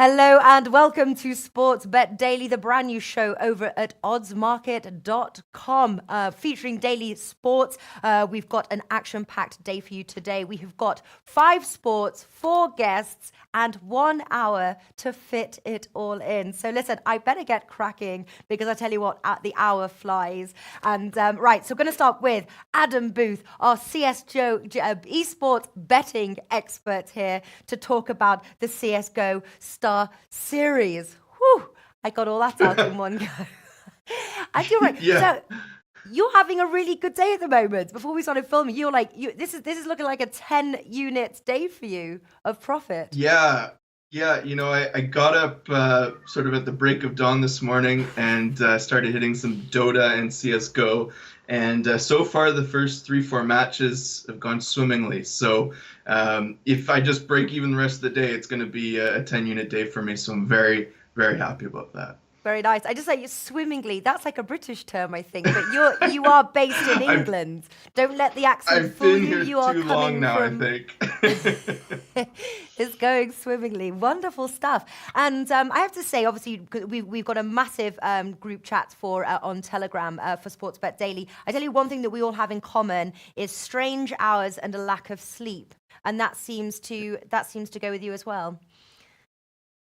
Hello and welcome to Sports Bet Daily, the brand new show over at oddsmarket.com, featuring daily sports. We've got an action-packed day for you today. We have got 5 sports, 4 guests, and 1 hour to fit it all in. So listen, I better get cracking because I tell you what, the hour flies. And right, so we're going to start with Adam Booth, our CSGO esports betting expert here to talk about the CSGO StarSeries. Whew, I got all that out in one go. And you're right. Yeah. So you're having a really good day at the moment. Before we started filming, you're like, this is looking like a 10 unit day for you of profit. Yeah. Yeah. I got up sort of at the break of dawn this morning and started hitting some Dota and CSGO. And so far, the first 3-4 matches have gone swimmingly. So if I just break even the rest of the day, it's going to be a 10-unit day for me. So I'm very, very happy about that. Very nice. I just like you swimmingly. That's like a British term, I think. But you are based in England. Don't let the accent I've fool been you. here You are too coming long now, from... I think. It's going swimmingly. Wonderful stuff. And I have to say, obviously, we've got a massive group chat on Telegram for Sportsbet Daily. I tell you one thing that we all have in common is strange hours and a lack of sleep, and that seems to go with you as well.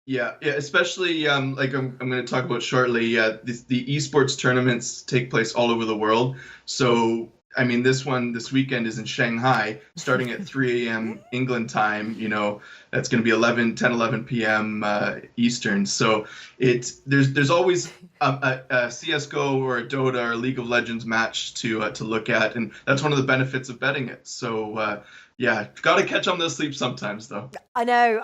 Yeah, especially like I'm going to talk about shortly. The esports tournaments take place all over the world. So, I mean, this weekend is in Shanghai, starting at 3 a.m. England time. That's going to be 11 p.m. Eastern. So there's always a CS:GO or a Dota or a League of Legends match to look at, and that's one of the benefits of betting it. So. Yeah, got to catch on the sleep sometimes, though. I know.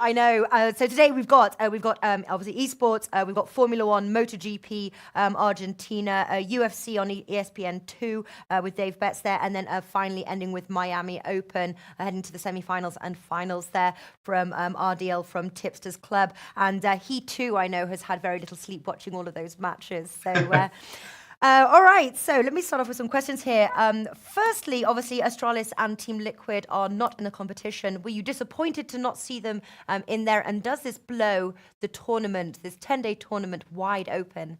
So today we've got obviously esports. We've got Formula One, Moto GP, Argentina, UFC on ESPN 2 with Dave Betts there, and then finally ending with Miami Open, heading to the semi-finals and finals there from RDL from Tipsters Club, and he too I know has had very little sleep watching all of those matches. So. All right, so let me start off with some questions here. Firstly, obviously, Astralis and Team Liquid are not in the competition. Were you disappointed to not see them in there? And does this blow the tournament, this 10-day tournament, wide open?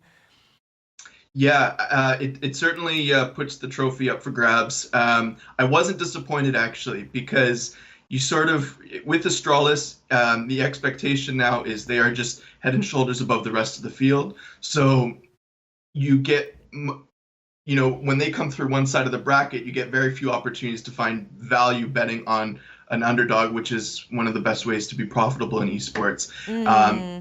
Yeah, it certainly puts the trophy up for grabs. I wasn't disappointed, actually, because you sort of, with Astralis, the expectation now is they are just head and shoulders above the rest of the field. So you get... when they come through one side of the bracket, you get very few opportunities to find value betting on an underdog, which is one of the best ways to be profitable in esports.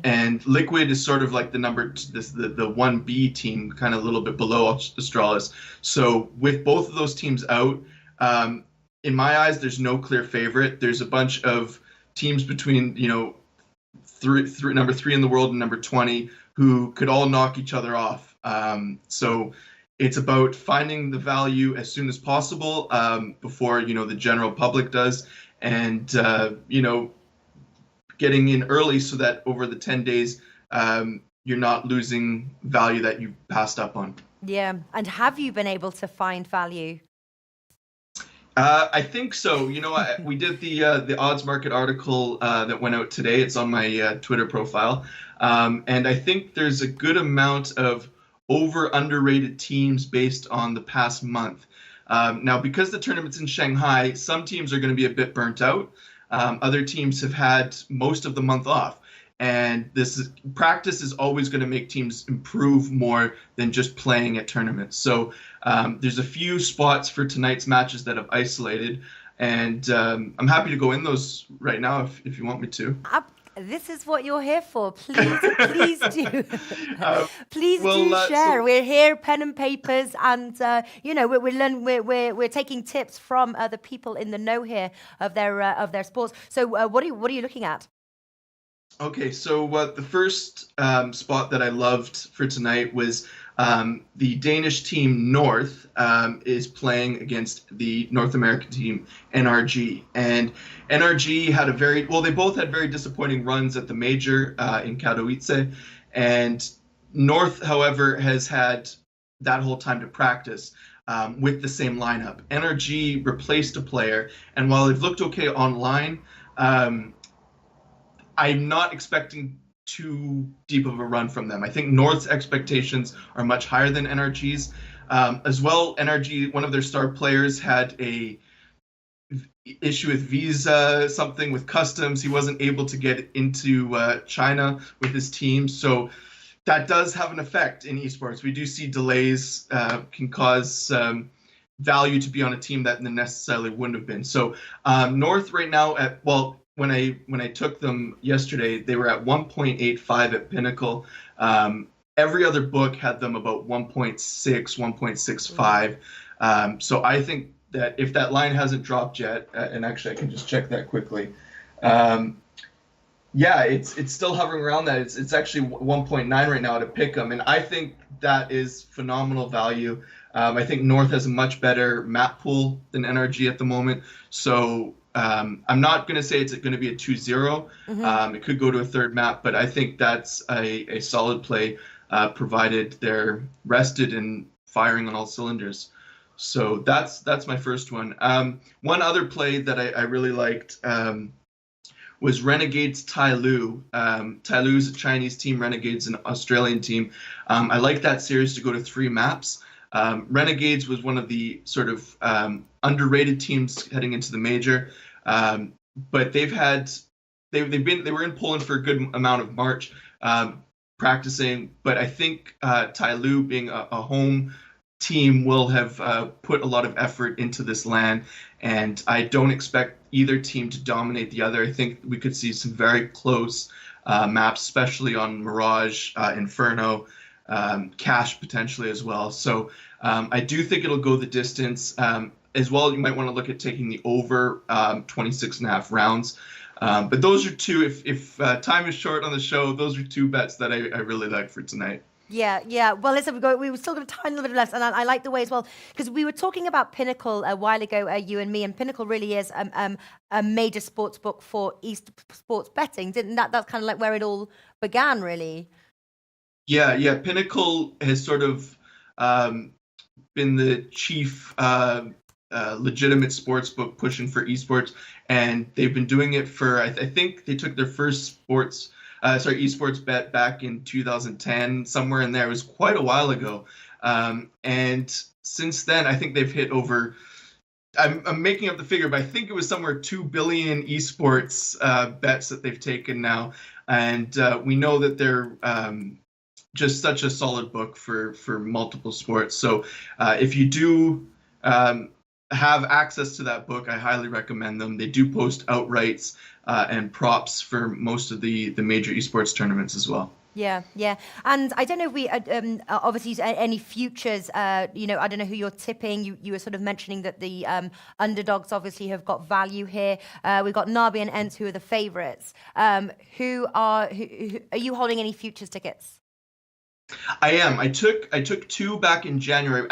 And Liquid is sort of like the 1B team, kind of a little bit below Astralis. So with both of those teams out, in my eyes, there's no clear favorite. There's a bunch of teams between number 3 in the world and number 20 who could all knock each other off. So it's about finding the value as soon as possible before the general public does, and getting in early so that over the 10 days you're not losing value that you passed up on. Yeah, and have you been able to find value? I think so. We did the odds market article that went out today. It's on my Twitter profile, and I think there's a good amount of underrated teams based on the past month. Now, because the tournament's in Shanghai, some teams are going to be a bit burnt out. Other teams have had most of the month off. And practice is always going to make teams improve more than just playing at tournaments. So there's a few spots for tonight's matches that I've isolated. And I'm happy to go in those right now if you want me to. This is what you're here for. Please do. Please do share. We're here, pen and papers, and we're taking tips from the people in the know here of their sports. So what are you looking at? Okay, so the first spot that I loved for tonight was the Danish team North is playing against the North American team NRG. And NRG had they both had very disappointing runs at the major in Katowice. And North, however, has had that whole time to practice with the same lineup. NRG replaced a player, and while they've looked okay online, I'm not expecting too deep of a run from them. I think North's expectations are much higher than NRG's. As well, NRG, one of their star players, had a issue with visa, something with customs. He wasn't able to get into China with his team. So that does have an effect in esports. We do see delays can cause value to be on a team that necessarily wouldn't have been. So North right now when I took them yesterday, they were at 1.85 at Pinnacle. Every other book had them about 1.6, 1.65. So I think that if that line hasn't dropped yet, and actually I can just check that quickly. Yeah, it's still hovering around that. It's actually 1.9 right now to pick them, and I think that is phenomenal value. I think North has a much better map pool than NRG at the moment, so I'm not going to say it's going to be a 2-0. It could go to a third map, but I think that's a solid play, provided they're rested and firing on all cylinders. So that's my first one. One other play that I really liked was Renegades Tai Lu. Tai Lu is a Chinese team, Renegades an Australian team. I like that series to go to 3 maps. Renegades was one of the sort of underrated teams heading into the major, but they were in Poland for a good amount of March practicing. But I think Tai Lu, being a home team, will have put a lot of effort into this LAN, and I don't expect either team to dominate the other. I think we could see some very close maps, especially on Mirage, Inferno, Cash potentially as well. So I do think it'll go the distance. As well, you might want to look at taking the over 26.5 rounds. But those are two, if time is short on the show, those are 2 bets that I really like for tonight. Yeah. Well, listen, we were still got a tiny little bit left, and I like the way as well, because we were talking about Pinnacle a while ago, you and me, and Pinnacle really is a major sports book for esports betting. That's kind of like where it all began, really. Yeah. Pinnacle has sort of been the chief legitimate sports book pushing for esports, and they've been doing it for, I think they took their first esports bet back in 2010, somewhere in there. It was quite a while ago. And since then, I think they've hit over, I'm making up the figure, but I think it was somewhere 2 billion esports bets that they've taken now. And we know that they're just such a solid book for multiple sports. So if you do have access to that book, I highly recommend them. They do post outrights and props for most of the major esports tournaments as well. Yeah. And I don't know if we obviously any futures. I don't know who you're tipping. You were sort of mentioning that the underdogs obviously have got value here. We've got Nabi and Ents, who are the favourites. Who are you holding any futures tickets? I am. I took 2 back in January.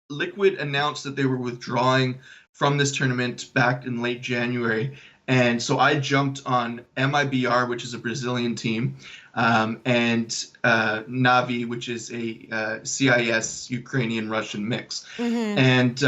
Liquid announced that they were withdrawing from this tournament back in late January. And so I jumped on MIBR, which is a Brazilian team, and Navi, which is a CIS Ukrainian-Russian mix. And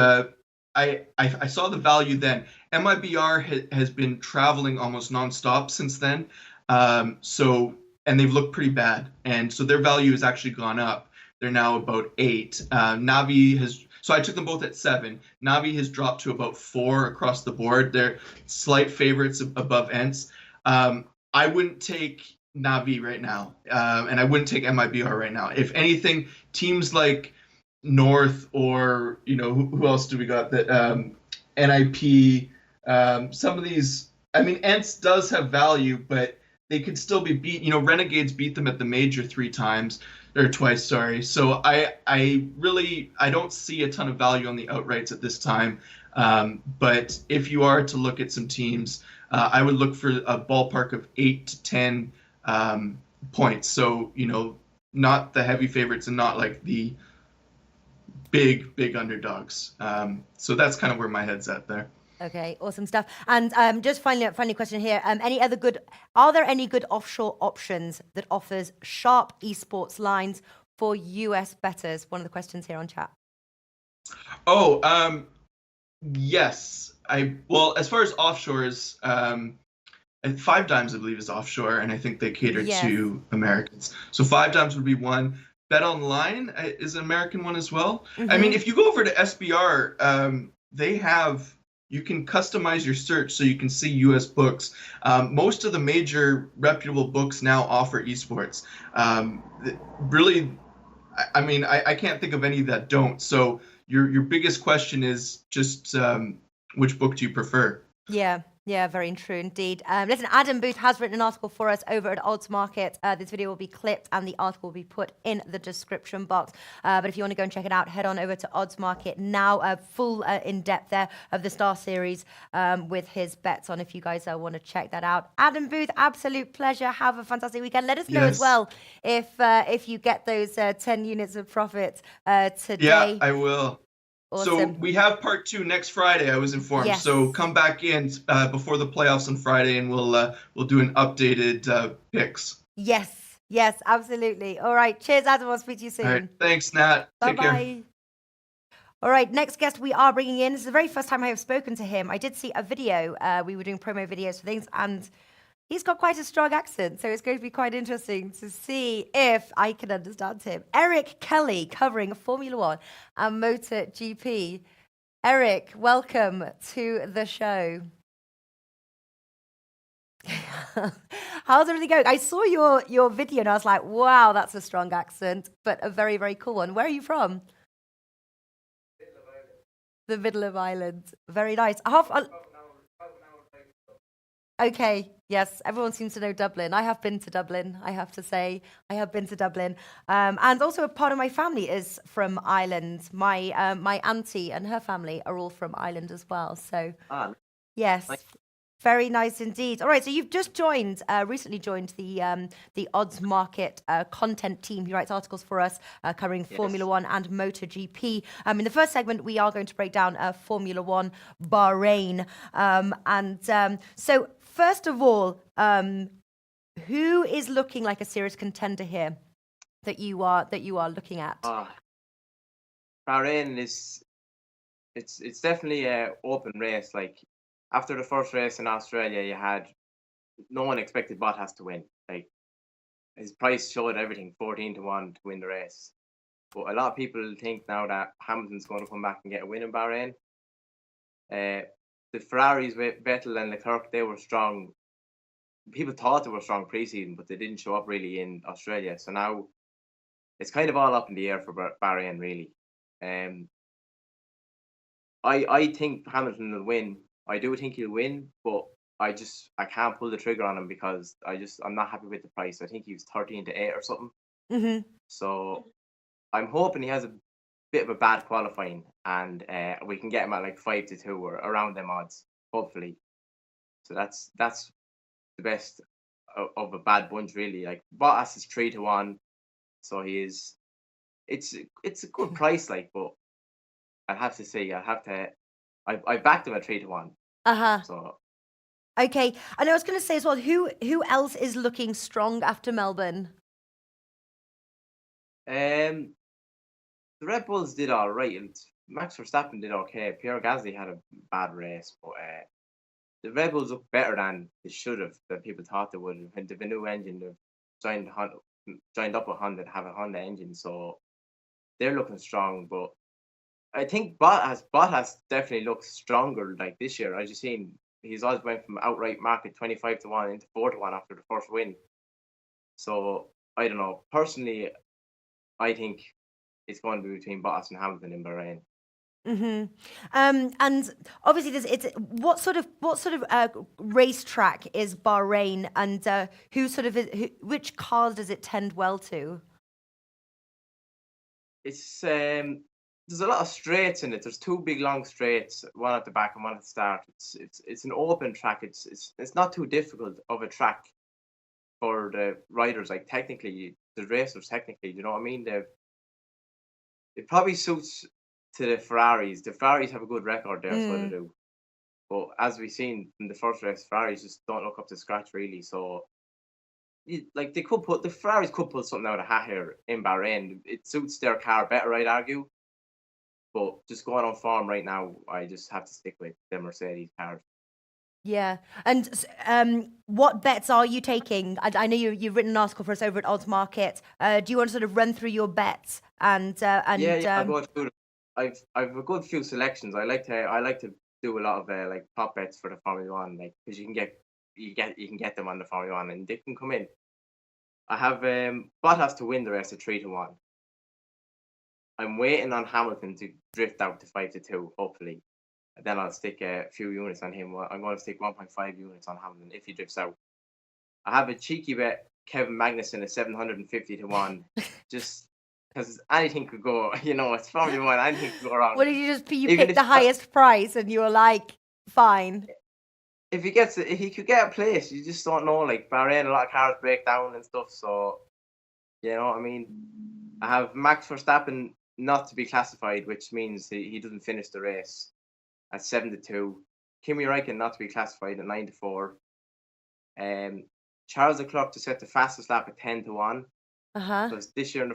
I saw the value then. MIBR has been traveling almost nonstop since then. And they've looked pretty bad. And so their value has actually gone up. They're now about 8. Navi so I took them both at 7. Navi has dropped to about 4 across the board. They're slight favorites above Ents. I wouldn't take Navi right now, and I wouldn't take MIBR right now. If anything, teams like North, or who else do we got? That NIP. Some of these. I mean, Ents does have value, but they could still be beat. Renegades beat them at the major 3 times. Or twice, sorry. So I don't see a ton of value on the outrights at this time. But if you are to look at some teams, I would look for a ballpark of 8 to 10 points. So, not the heavy favorites and not like the big underdogs. So that's kind of where my head's at there. Okay, awesome stuff. And just finally question here. Are there any good offshore options that offers sharp esports lines for US bettors? One of the questions here on chat. Oh, yes. Well, as far as offshores, and Five Dimes, I believe, is offshore, and I think they cater Yes. to Americans. So Five Dimes would be one. Bet Online is an American one as well. I mean, Mm-hmm. if you go over to SBR, they have you can customize your search so you can see U.S. books. Most of the major reputable books now offer esports. Really, I mean, I can't think of any that don't. So your biggest question is just which book do you prefer? Yeah, yeah, very true indeed. Listen, Adam Booth has written an article for us over at Odds Market. This video will be clipped and the article will be put in the description box. But if you want to go and check it out, head on over to Odds Market now. Full in depth there of the StarSeries with his bets on. If you guys want to check that out, Adam Booth, absolute pleasure. Have a fantastic weekend. Let us know as Yes. well if you get those 10 units of profit Yeah, today. I will. So Awesome. we have part two next Friday, I was informed. Yes. So come back in before the playoffs on Friday, and we'll do an updated picks. Yes, yes, absolutely. All right. Cheers, Adam. I'll speak to you All right. soon. Thanks, Nat. Bye Take care. bye. All right. Next guest we are bringing in. This is the very first time I have spoken to him. I did see a video. We were doing promo videos for things, and he's got quite a strong accent. So it's going to be quite interesting to see if I can understand him. Eric Kelly covering Formula One and Motor GP. Eric, welcome to the show. How's everything going? I saw your video and I was like, wow, that's a strong accent, but a very, very cool one. Where are you from? The middle of Ireland. Very nice. Okay, yes, everyone seems to know Dublin. I have been to Dublin, I have to say. I have been to Dublin. And also a part of my family is from Ireland. My auntie and her family are all from Ireland as well. So, yes. Nice. Very nice indeed. All right, so you've just recently joined the Odds Market content team. He writes articles for us covering Formula One and Motor GP. In the first segment, we are going to break down Formula One Bahrain. So first of all, who is looking like a serious contender here that you are looking at? Bahrain it's definitely an open race. Like after the first race in Australia, no one expected Bottas to win. Like his price showed everything, 14-1 to win the race. But a lot of people think now that Hamilton's going to come back and get a win in Bahrain. The Ferraris with Vettel and Leclerc, they were strong. People thought they were strong pre-season, but they didn't show up really in Australia. So now it's kind of all up in the air for Bahrain, really. I think Hamilton will win. I do think he'll win, but I can't pull the trigger on him because I'm not happy with the price. I think he was 13-8 or something. Mm-hmm. So I'm hoping he has a bit of a bad qualifying and we can get him at like 5-2 or around them odds, hopefully. So that's the best of a bad bunch, really. Like Bottas is 3-1, so he is. It's a good price, like, but I'd have to say I backed him at 3-1. Uh-huh. So Okay. And I was going to say as well, who else is looking strong after Melbourne? the Red Bulls did all right. And Max Verstappen did okay. Pierre Gasly had a bad race, but the Red Bulls look better than they should have. That people thought they would. And they've a new engine. They've joined up with Honda to have a Honda engine, so they're looking strong. But I think Bottas definitely looks stronger. Like this year, as you've seen, he's always went from outright market 25-1 into 4-1 after the first win. So I don't know. Personally, I think it's going to be between Bottas and Hamilton in Bahrain. Mm-hmm. And obviously, what sort of racetrack is Bahrain, and which cars does it tend well to? It's there's a lot of straights in it. There's two big long straights, one at the back and one at the start. It's an open track. It's not too difficult of a track for the riders. Like technically, the racers technically, you know what I mean? It probably suits to the Ferraris. The Ferraris have a good record there, so they do. But as we've seen in the first race, Ferraris just don't look up to scratch really. So, the Ferraris could put something out of hat here in Bahrain. It suits their car better, I'd argue. But just going on form right now, I just have to stick with the Mercedes cars. Yeah. And what bets are you taking? I know you've written an article for us over at Odds Market. Do you want to sort of run through your bets Yeah, I'll go through them. I've a good few selections. I like to do a lot of like prop bets for the Formula One, like because you can get them on the Formula One and they can come in. I have Bottas to win the rest of 3-1. I'm waiting on Hamilton to drift out to 5-2, hopefully. And then I'll stick a few units on him. Well, I'm going to stick 1.5 units on Hamilton if he drifts out. I have a cheeky bet, Kevin Magnussen at 750-1, just because anything could go. It's Formula One. Anything could go wrong. what did you Even picked the highest price and you were like, fine. if he could get a place, you just don't know. Like Bahrain, a lot of cars break down and stuff. So you know what I mean. I have Max Verstappen not to be classified, which means he doesn't finish the race at 7-2. Kimi Räikkönen not to be classified at 9-4. Charles Leclerc to set the fastest lap at 10-1. Uh-huh. Because this year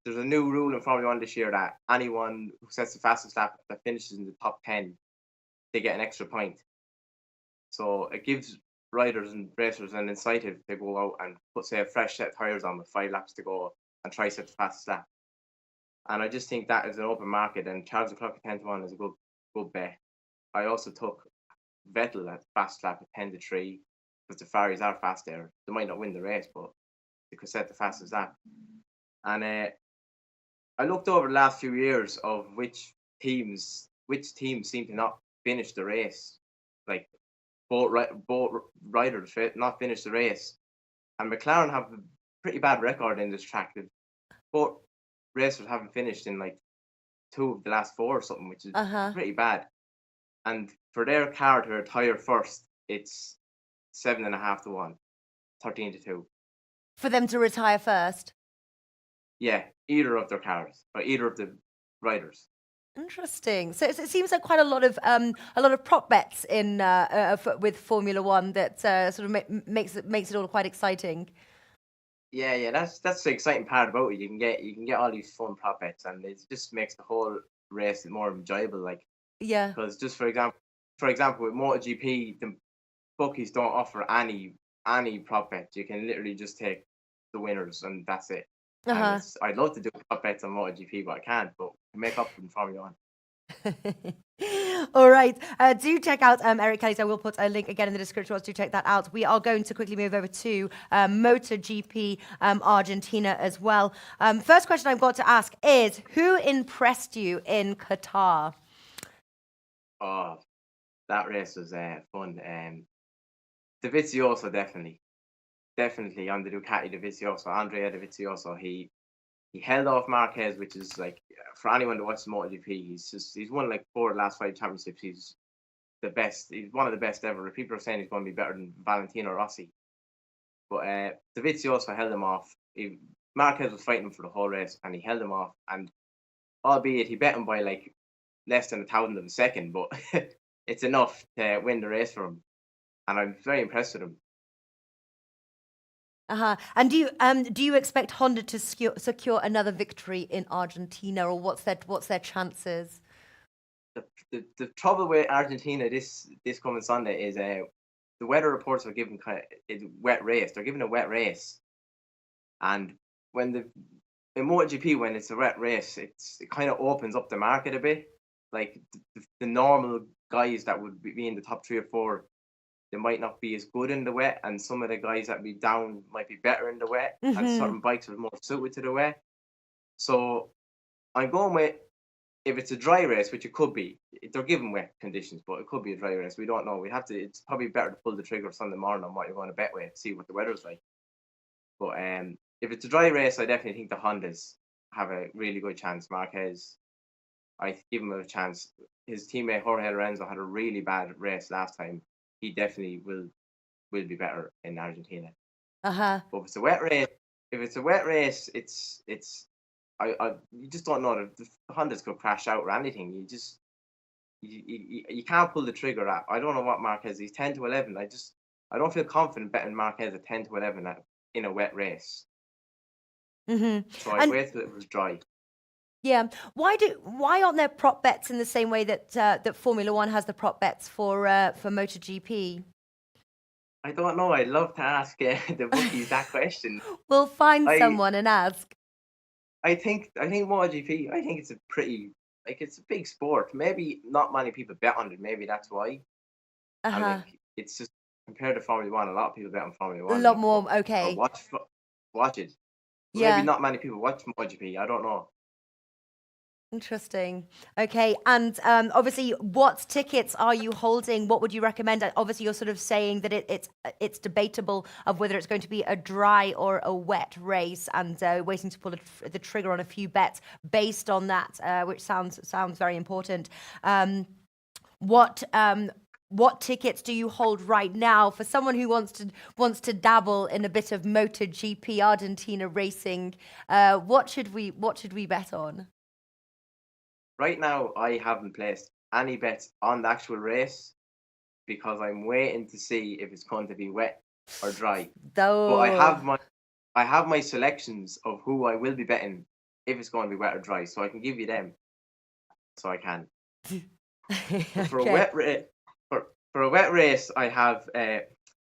there's a new rule in Formula One this year that anyone who sets the fastest lap that finishes in the top 10, they get an extra point. So it gives riders and racers an incentive to go out and put, say, a fresh set of tyres on with 5 laps to go and try set the fastest lap. And I just think that is an open market, and Charles Leclerc at 10-1 is a good bet. I also took Vettel at fast lap at 10-3 because the Ferraris are fast there. They might not win the race, but they could set the fastest lap. And I looked over the last few years of which teams seem to not finish the race, like both riders not finish the race. And McLaren have a pretty bad record in this track. Both racers haven't finished in like 2 of the last 4 or something, which is Uh-huh. pretty bad. And for their car to retire first, it's 7.5-1, 13-2. For them to retire first. Yeah, either of their cars or either of the riders. Interesting. So it seems like quite a lot of prop bets in with Formula One that sort of makes it all quite exciting. Yeah, that's the exciting part about it. You can get all these fun prop bets, and it just makes the whole race more enjoyable. Like, Yeah. because just for example, with MotoGP, the bookies don't offer any prop bets. You can literally just take the winners, and that's it. And Uh-huh. I'd love to do prop bets on MotoGP, but I can't. But I make up in Formula One. All right. Do check out Eric Kelly's. I will put a link again in the description. Do check that out. We are going to quickly move over to MotoGP Argentina as well. First question I've got to ask is, who impressed you in Qatar? Oh, that race was fun. Dovizioso definitely on the Ducati Dovizioso, Andrea Dovizioso. He held off Marquez, which is like, for anyone that watches MotoGP, he's won like 4 of the last 5 championships. He's the best. He's one of the best ever. People are saying he's going to be better than Valentino Rossi. But Dovizioso held him off. Marquez was fighting him for the whole race, and he held him off. And albeit he bet him by like less than 1,000 of a second, but it's enough to win the race for him. And I'm very impressed with him. Uh-huh. And do you expect Honda to secure another victory in Argentina, or what's their chances? The trouble with Argentina this coming Sunday is the weather reports are giving it's wet race. They're giving a wet race, and in MotoGP, when it's a wet race, it kind of opens up the market a bit. Like the normal guys that would be in the top 3 or 4, they might not be as good in the wet, and some of the guys that be down might be better in the wet, and certain bikes are more suited to the wet. So I'm going with, if it's a dry race, which it could be, they're given wet conditions, but it could be a dry race. We don't know. It's probably better to pull the trigger Sunday morning on what you're going to bet with, see what the weather's like. But if it's a dry race, I definitely think the Hondas have a really good chance. Marquez, I give him a chance. His teammate Jorge Lorenzo had a really bad race last time. He definitely will be better in Argentina. Uh-huh. But if it's a wet race, you just don't know. The Hondas could crash out or anything. You can't pull the trigger at. I don't know what Marquez. He's 10-11. I don't feel confident betting Marquez at 10-11 in a wet race. So I wait till it was dry. Yeah. Why aren't there prop bets in the same way that Formula One has the prop bets for MotoGP? I don't know. I'd love to ask the bookies that question. We'll find I someone and ask. I think MotoGP. I think it's a pretty it's a big sport. Maybe not many people bet on it. Maybe that's why. And Uh-huh. it's just compared to Formula One. A lot of people bet on Formula A One, lot like more, or okay. watch it. But maybe Yeah. not many people watch MotoGP. I don't know. Interesting. Okay, and obviously, what tickets are you holding? What would you recommend? Obviously, you're sort of saying that it's debatable of whether it's going to be a dry or a wet race, and waiting to pull the trigger on a few bets based on that, which sounds very important. What what tickets do you hold right now for someone who wants to dabble in a bit of MotoGP Argentina racing? What should we bet on? Right now, I haven't placed any bets on the actual race because I'm waiting to see if it's going to be wet or dry. But Though. I have my selections of who I will be betting if it's going to be wet or dry, so I can give you them. So I can. So for a Okay. wet for a wet race, I have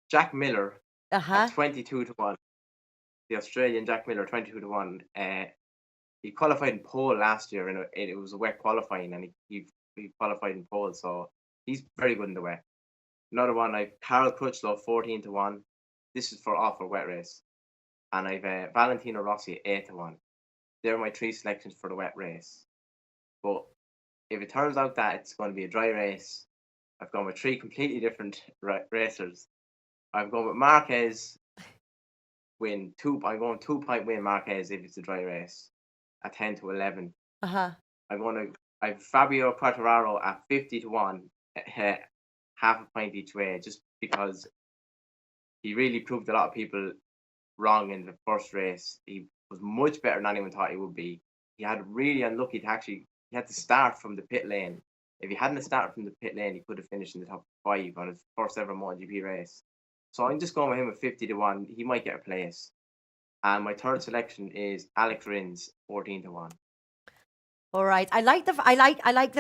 Jack Miller at Uh-huh. 22 to 1. The Australian Jack Miller 22 to 1. He qualified in pole last year, and it was a wet qualifying, and he qualified in pole, so he's very good in the wet. Another one, I've Carl Crutchlow 14 to 1. This is for wet race, and I've Valentino Rossi 8 to 1. They're my three selections for the wet race. But if it turns out that it's going to be a dry race, I've gone with three completely different racers. I've gone with Marquez win two. I'm going 2 point win Marquez if it's a dry race at 10 to 11. Uh-huh. I'm going to I've Fabio Quartararo at 50 to 1, half a point each way, just because he really proved a lot of people wrong in the first race. He was much better than anyone thought he would be. He had really unlucky to actually he had to start from the pit lane. If he hadn't started from the pit lane, he could have finished in the top 5 on his first ever MotoGP race. So I'm just going with him at 50 to 1. He might get a place. And my third selection is Alex Rins, 14 to 1. All right. I like the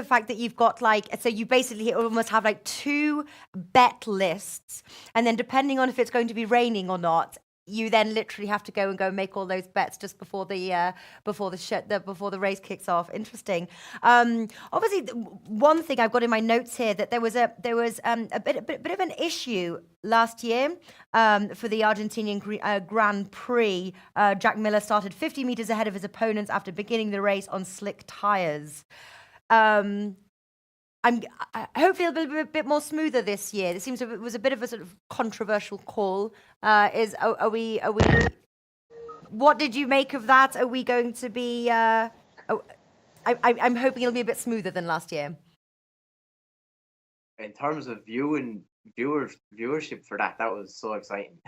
fact that you've got so you basically almost have like two bet lists, and then depending on if it's going to be raining or not, you then literally have to go and make all those bets just before the race kicks off. Interesting. Obviously, one thing I've got in my notes here that there was a bit of an issue last year for the Argentinian Grand Prix. Jack Miller started 50 meters ahead of his opponents after beginning the race on slick tires. Hopefully it'll be a bit more smoother this year. It seems it was a bit of a sort of controversial call. Are we? What did you make of that? Are we going to be? I'm hoping it'll be a bit smoother than last year. In terms of viewership for that was so exciting.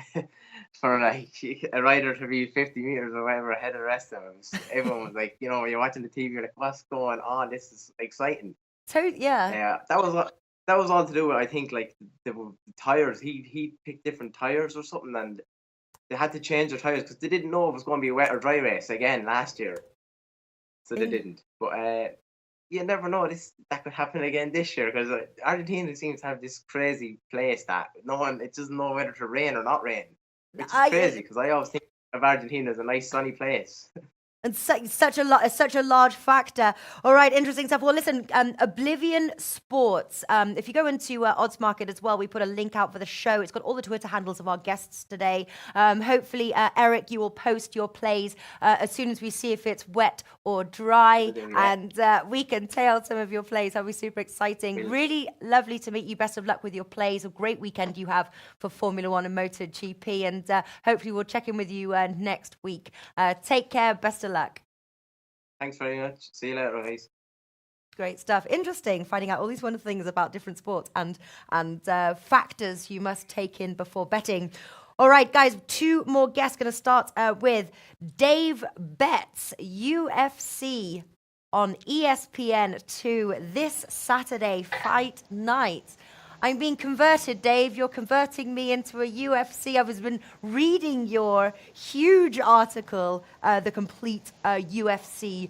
For like a rider to be 50 meters or whatever ahead of the rest of them, everyone was like, when you're watching the TV, you're like, what's going on? This is exciting. So yeah. Yeah, that was all to do with, I think, like the tires. He picked different tires or something, and they had to change their tires because they didn't know it was going to be a wet or dry race again last year, so they didn't. But you never know, that could happen again this year, because Argentina seems to have this crazy place that it doesn't know whether to rain or not rain, which is crazy because I always think of Argentina as a nice sunny place. And such a large factor. All right, interesting stuff. Well, listen, Oblivion Sports. If you go into Odds Market as well, we put a link out for the show. It's got all the Twitter handles of our guests today. Hopefully, Eric, you will post your plays as soon as we see if it's wet or dry, and we can tail some of your plays. That'll be super exciting. Really lovely to meet you. Best of luck with your plays. A great weekend you have for Formula One and MotoGP, and hopefully we'll check in with you next week. Take care. Best of luck. Thanks very much. See you later, guys. Great stuff. Interesting finding out all these wonderful things about different sports and factors you must take in before betting. All right, guys, two more guests. Going to start with Dave Betts, UFC on ESPN 2 this Saturday, fight night. I'm being converted, Dave. You're converting me into a UFC. I've been reading your huge article, the complete UFC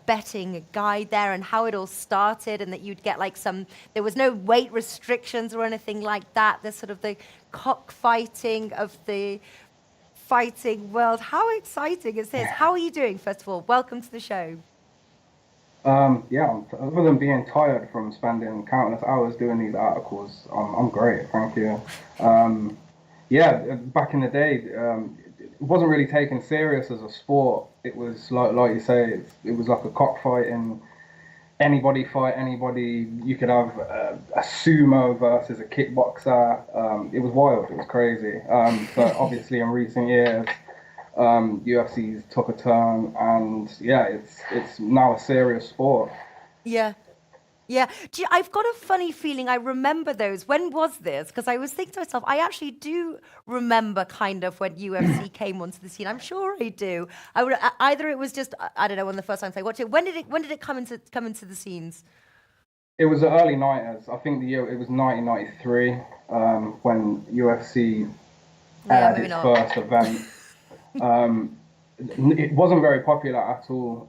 betting guide there, and how it all started, and that you'd get like there was no weight restrictions or anything like that. There's sort of the cockfighting of the fighting world. How exciting is this? How are you doing, first of all? Welcome to the show. Yeah, other than being tired from spending countless hours doing these articles, I'm great, thank you. Yeah, back in the day, it wasn't really taken serious as a sport. It was like you say, it was like a cockfighting. Anybody fight anybody. You could have a sumo versus a kickboxer. It was wild. It was crazy. But obviously, in recent years, UFC's took a turn, and yeah, it's now a serious sport. Yeah. Yeah. I've got a funny feeling I remember those. When was this? Because I was thinking to myself, I actually do remember kind of when UFC came onto the scene. I'm sure I do. Either it was just, I don't know, when the first time I watched it. When did it come into the scenes? It was the early 90s. I think it was 1993 when UFC aired its first event. It wasn't very popular at all.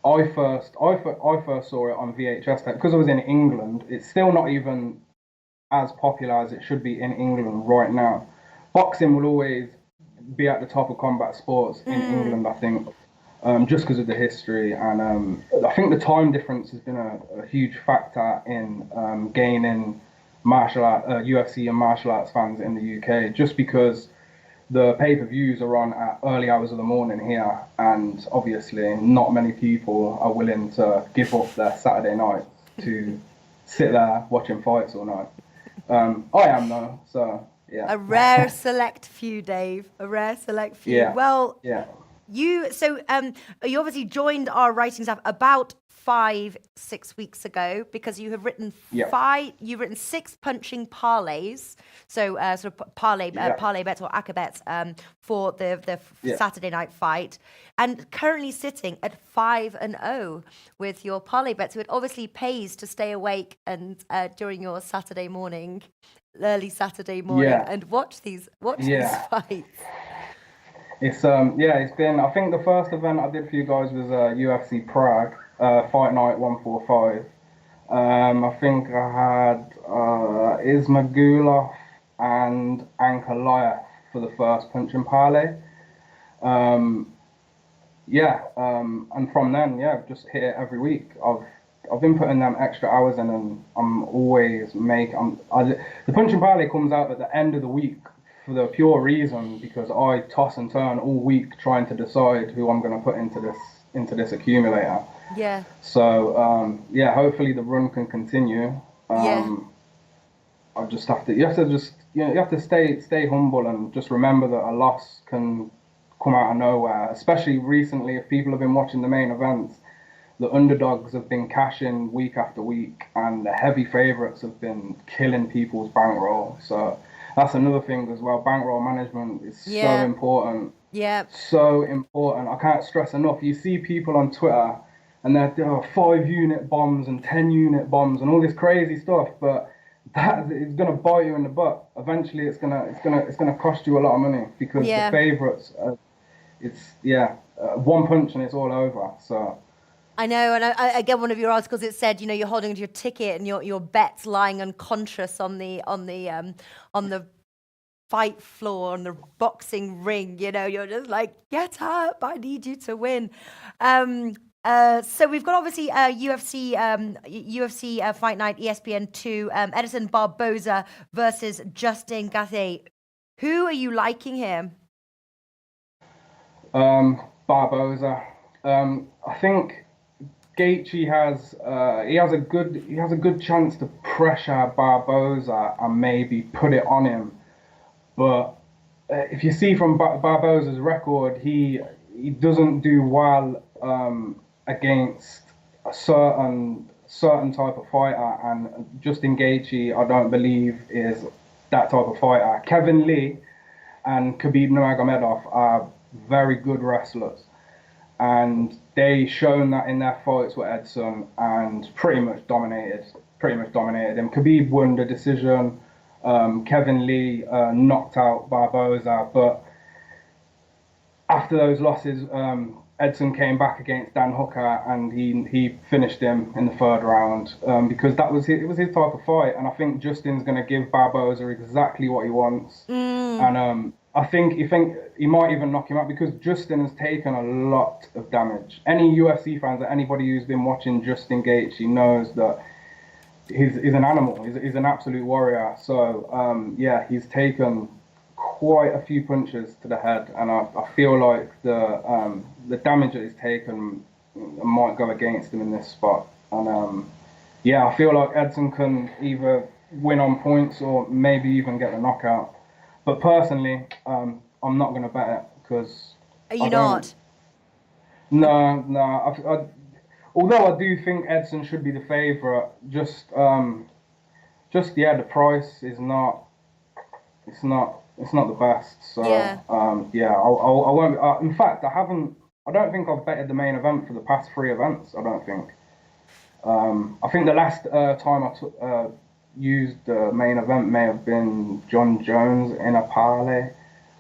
I first saw it on VHS because I was in England. It's still not even as popular as it should be in England right now. Boxing will always be at the top of combat sports in England, I think, just because of the history, and I think the time difference has been a huge factor in gaining UFC and martial arts fans in the UK, just because the pay-per-views are on at early hours of the morning here, and obviously not many people are willing to give up their Saturday night to sit there watching fights all night. I am though, so yeah. A rare select few, Dave. A rare select few. Yeah. Well, yeah. you obviously joined our writing staff about 5-6 weeks ago because you have written you've written 6 punching parlays, so sort of parlay bets or acca bets for the Saturday night fight, and currently sitting at 5-0 with your parlay bets. So it obviously pays to stay awake and during your early Saturday morning and watch these fights. It's been, I think the first event I did for you guys was UFC Prague, Fight Night 145. I think I had Ismagulov and Ankalaev for the first punching parlay. And from then, just hit it every week. I've been putting them extra hours in, and I'm always the punching parlay comes out at the end of the week for the pure reason because I toss and turn all week trying to decide who I'm going to put into this accumulator. Yeah. So hopefully the run can continue. I just have to. You have to stay humble and just remember that a loss can come out of nowhere. Especially recently, if people have been watching the main events, the underdogs have been cashing week after week, and the heavy favourites have been killing people's bankroll. So that's another thing as well. Bankroll management is so important. Yeah. So important. I can't stress enough. You see people on Twitter and they're 5-unit bombs and 10-unit bombs and all this crazy stuff, but that is gonna bite you in the butt. Eventually, it's gonna cost you a lot of money because the favourites. One punch and it's all over. So. I know, and I get one of your articles. It said, you're holding onto your ticket and your bet's lying unconscious on the fight floor, on the boxing ring. You're just like, get up! I need you to win. So we've got obviously UFC Fight Night, ESPN 2, Edson Barboza versus Justin Gaethje. Who are you liking here? Barboza. I think Gaethje has a good chance to pressure Barboza and maybe put it on him, but if you see from Barboza's record, he doesn't do well against a certain type of fighter, and Justin Gaethje I don't believe is that type of fighter. Kevin Lee and Khabib Nurmagomedov are very good wrestlers, and they shown that in their fights with Edson and pretty much dominated pretty much dominated him. Khabib won the decision. Kevin Lee knocked out Barboza, but after those losses, Edson came back against Dan Hooker and he finished him in the third round because it was his type of fight. And I think Justin's going to give Barboza exactly what he wants. And I think he might even knock him out because Justin has taken a lot of damage. Any UFC fans, or anybody who's been watching Justin Gaethje knows that he's an animal. He's an absolute warrior. So yeah, he's taken quite a few punches to the head, and I feel like the damage that he's taken might go against him in this spot. And yeah, I feel like Edson can either win on points or maybe even get the knockout. But personally, I'm not going to bet it because. Are you not? No. Although I do think Edson should be the favourite, just yeah, the price is not. It's not the best. So yeah, I won't. In fact, I don't think I've betted the main event for the past 3 events. I don't think. I think the last time I used the main event may have been John Jones in a parlay,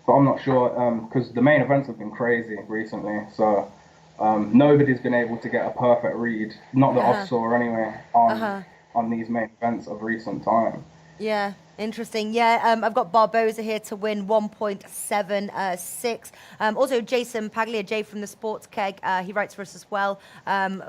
but I'm not sure because the main events have been crazy recently. So nobody's been able to get a perfect read, not that I saw anyway, on these main events of recent time. Yeah, interesting. Yeah, I've got Barboza here to win 1.76. Also, Jason Paglia, Jay from the Sports Keg, he writes for us as well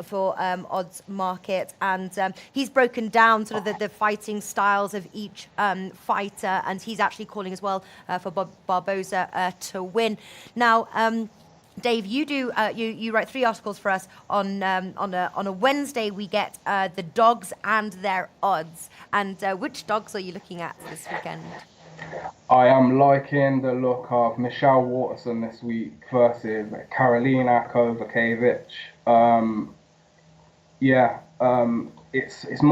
for Odds Market, and he's broken down sort of the fighting styles of each fighter, and he's actually calling as well for Barboza to win. Now, Dave, you do you write 3 articles for us on a Wednesday. We get the dogs and their odds. And which dogs are you looking at this weekend? I am liking the look of Michelle Waterson this week versus Karolina Kowalkiewicz. It's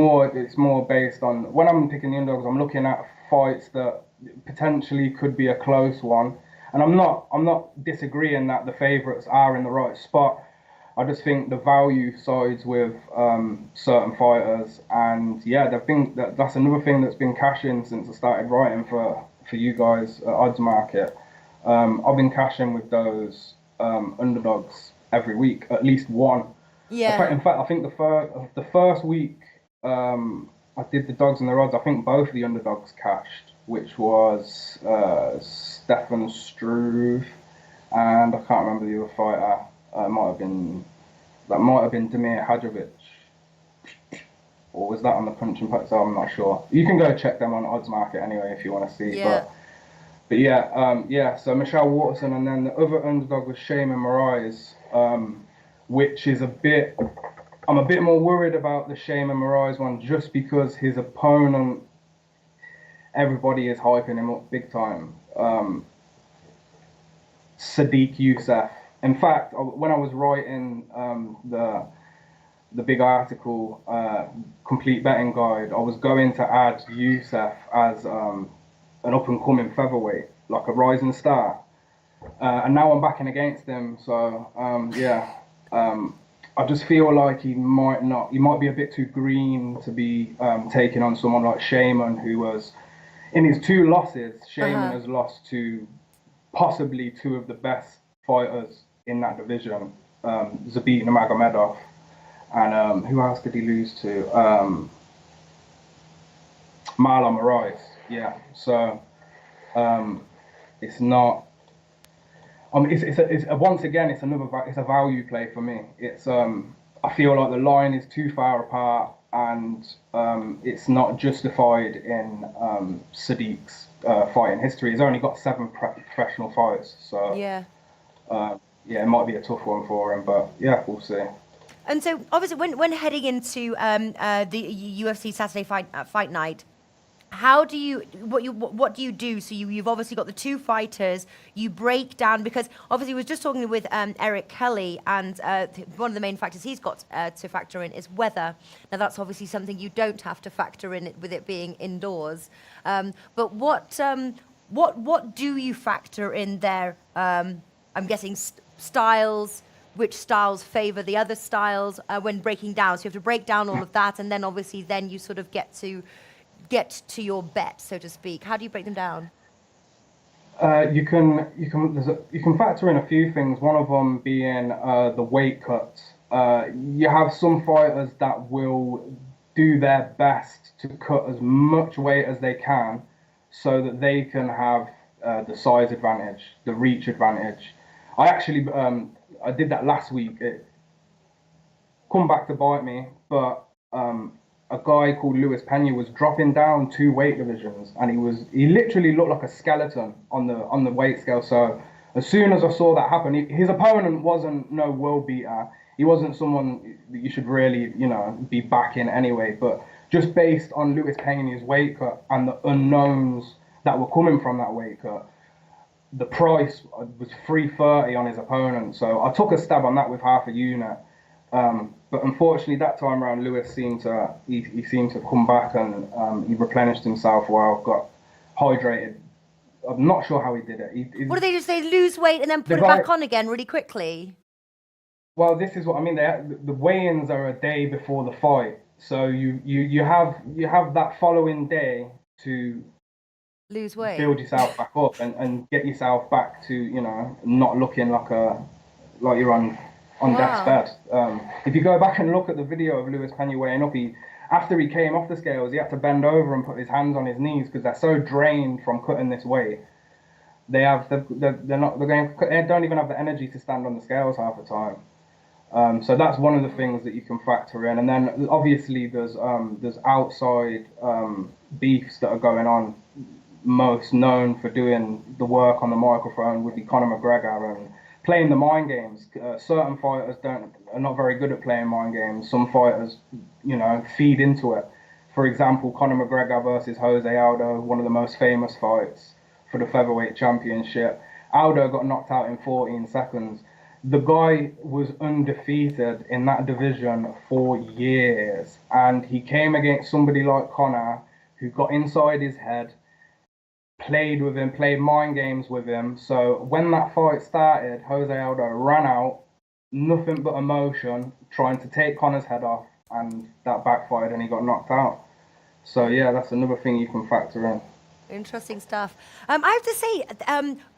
more based on when I'm picking the underdogs. I'm looking at fights that potentially could be a close one. And I'm not disagreeing that the favourites are in the right spot. I just think the value sides with certain fighters, and yeah, that's another thing that's been cashing since I started writing for you guys at Odds Market. I've been cashing with those underdogs every week, at least one. Yeah. In fact, I think the first week I did the dogs and the odds. I think both the underdogs cashed, which was Stefan Struve, and I can't remember the other fighter. That might have been Damir Hadjovic, or was that on the punching pack? So I'm not sure. You can go check them on Odds Market anyway if you want to see. Yeah. But yeah. So Michelle Waterson, and then the other underdog was Shaman Moraes, which is I'm a bit more worried about the Shaman Moraes one just because his opponent, everybody is hyping him up big time. Sadiq Youssef. In fact, when I was writing the big article, Complete Betting Guide, I was going to add Youssef as an up-and-coming featherweight, like a rising star. And now I'm backing against him, so I just feel like he might be a bit too green to be taking on someone like Shaman, who was, in his 2 losses, Shaman has lost to possibly 2 of the best fighters in that division, Zabit Nurmagomedov, and who else did he lose to? Marlon Moraes. Yeah, so it's not. Once again, it's a value play for me. It's I feel like the line is too far apart, and it's not justified in Sadiq's fighting history. He's only got 7 professional fights, so yeah, it might be a tough one for him, but yeah, we'll see. And so, obviously, when heading into the UFC Saturday fight night, what do you do? So you've obviously got the 2 fighters. You break down, because obviously we was just talking with Eric Kelly, and one of the main factors he's got to factor in is weather. Now that's obviously something you don't have to factor in with it being indoors. But what do you factor in there? I'm guessing styles, which styles favor the other styles when breaking down. So you have to break down all of that, and then obviously then you sort of get to your bet, so to speak. How do you break them down? You can factor in a few things. One of them being the weight cuts. You have some fighters that will do their best to cut as much weight as they can, so that they can have the size advantage, the reach advantage. I actually I did that last week. It come back to bite me, but a guy called Luis Pena was dropping down 2 weight divisions, and he literally looked like a skeleton on the weight scale. So as soon as I saw that happen, his opponent wasn't no world beater. He wasn't someone that you should really, be backing anyway. But just based on Luis Pena's weight cut and the unknowns that were coming from that weight cut, the price was $330 on his opponent. So I took a stab on that with half a unit. But unfortunately, that time around, Lewis seemed to come back, and he replenished himself well, got hydrated. I'm not sure how he did it. What do they just say? Lose weight and then put it back on again really quickly? Well, this is what I mean. The weigh-ins are a day before the fight, so you have that following day to lose weight, build yourself back up, and get yourself back to not looking like you're on death's bed. If you go back and look at the video of Luis Pena weighing up, after he came off the scales, he had to bend over and put his hands on his knees because they're so drained from cutting this weight. They don't even have the energy to stand on the scales half the time. So that's one of the things that you can factor in. And then obviously there's outside beefs that are going on. Most known for doing the work on the microphone would be Conor McGregor and playing the mind games. Certain fighters are not very good at playing mind games. Some fighters, feed into it. For example, Conor McGregor versus Jose Aldo, one of the most famous fights for the featherweight championship. Aldo got knocked out in 14 seconds. The guy was undefeated in that division for years, and he came against somebody like Conor, who got inside his head, played with him, played mind games with him. So when that fight started, Jose Aldo ran out, nothing but emotion, trying to take Conor's head off, and that backfired and he got knocked out. So yeah, that's another thing you can factor in. Interesting stuff. I have to say,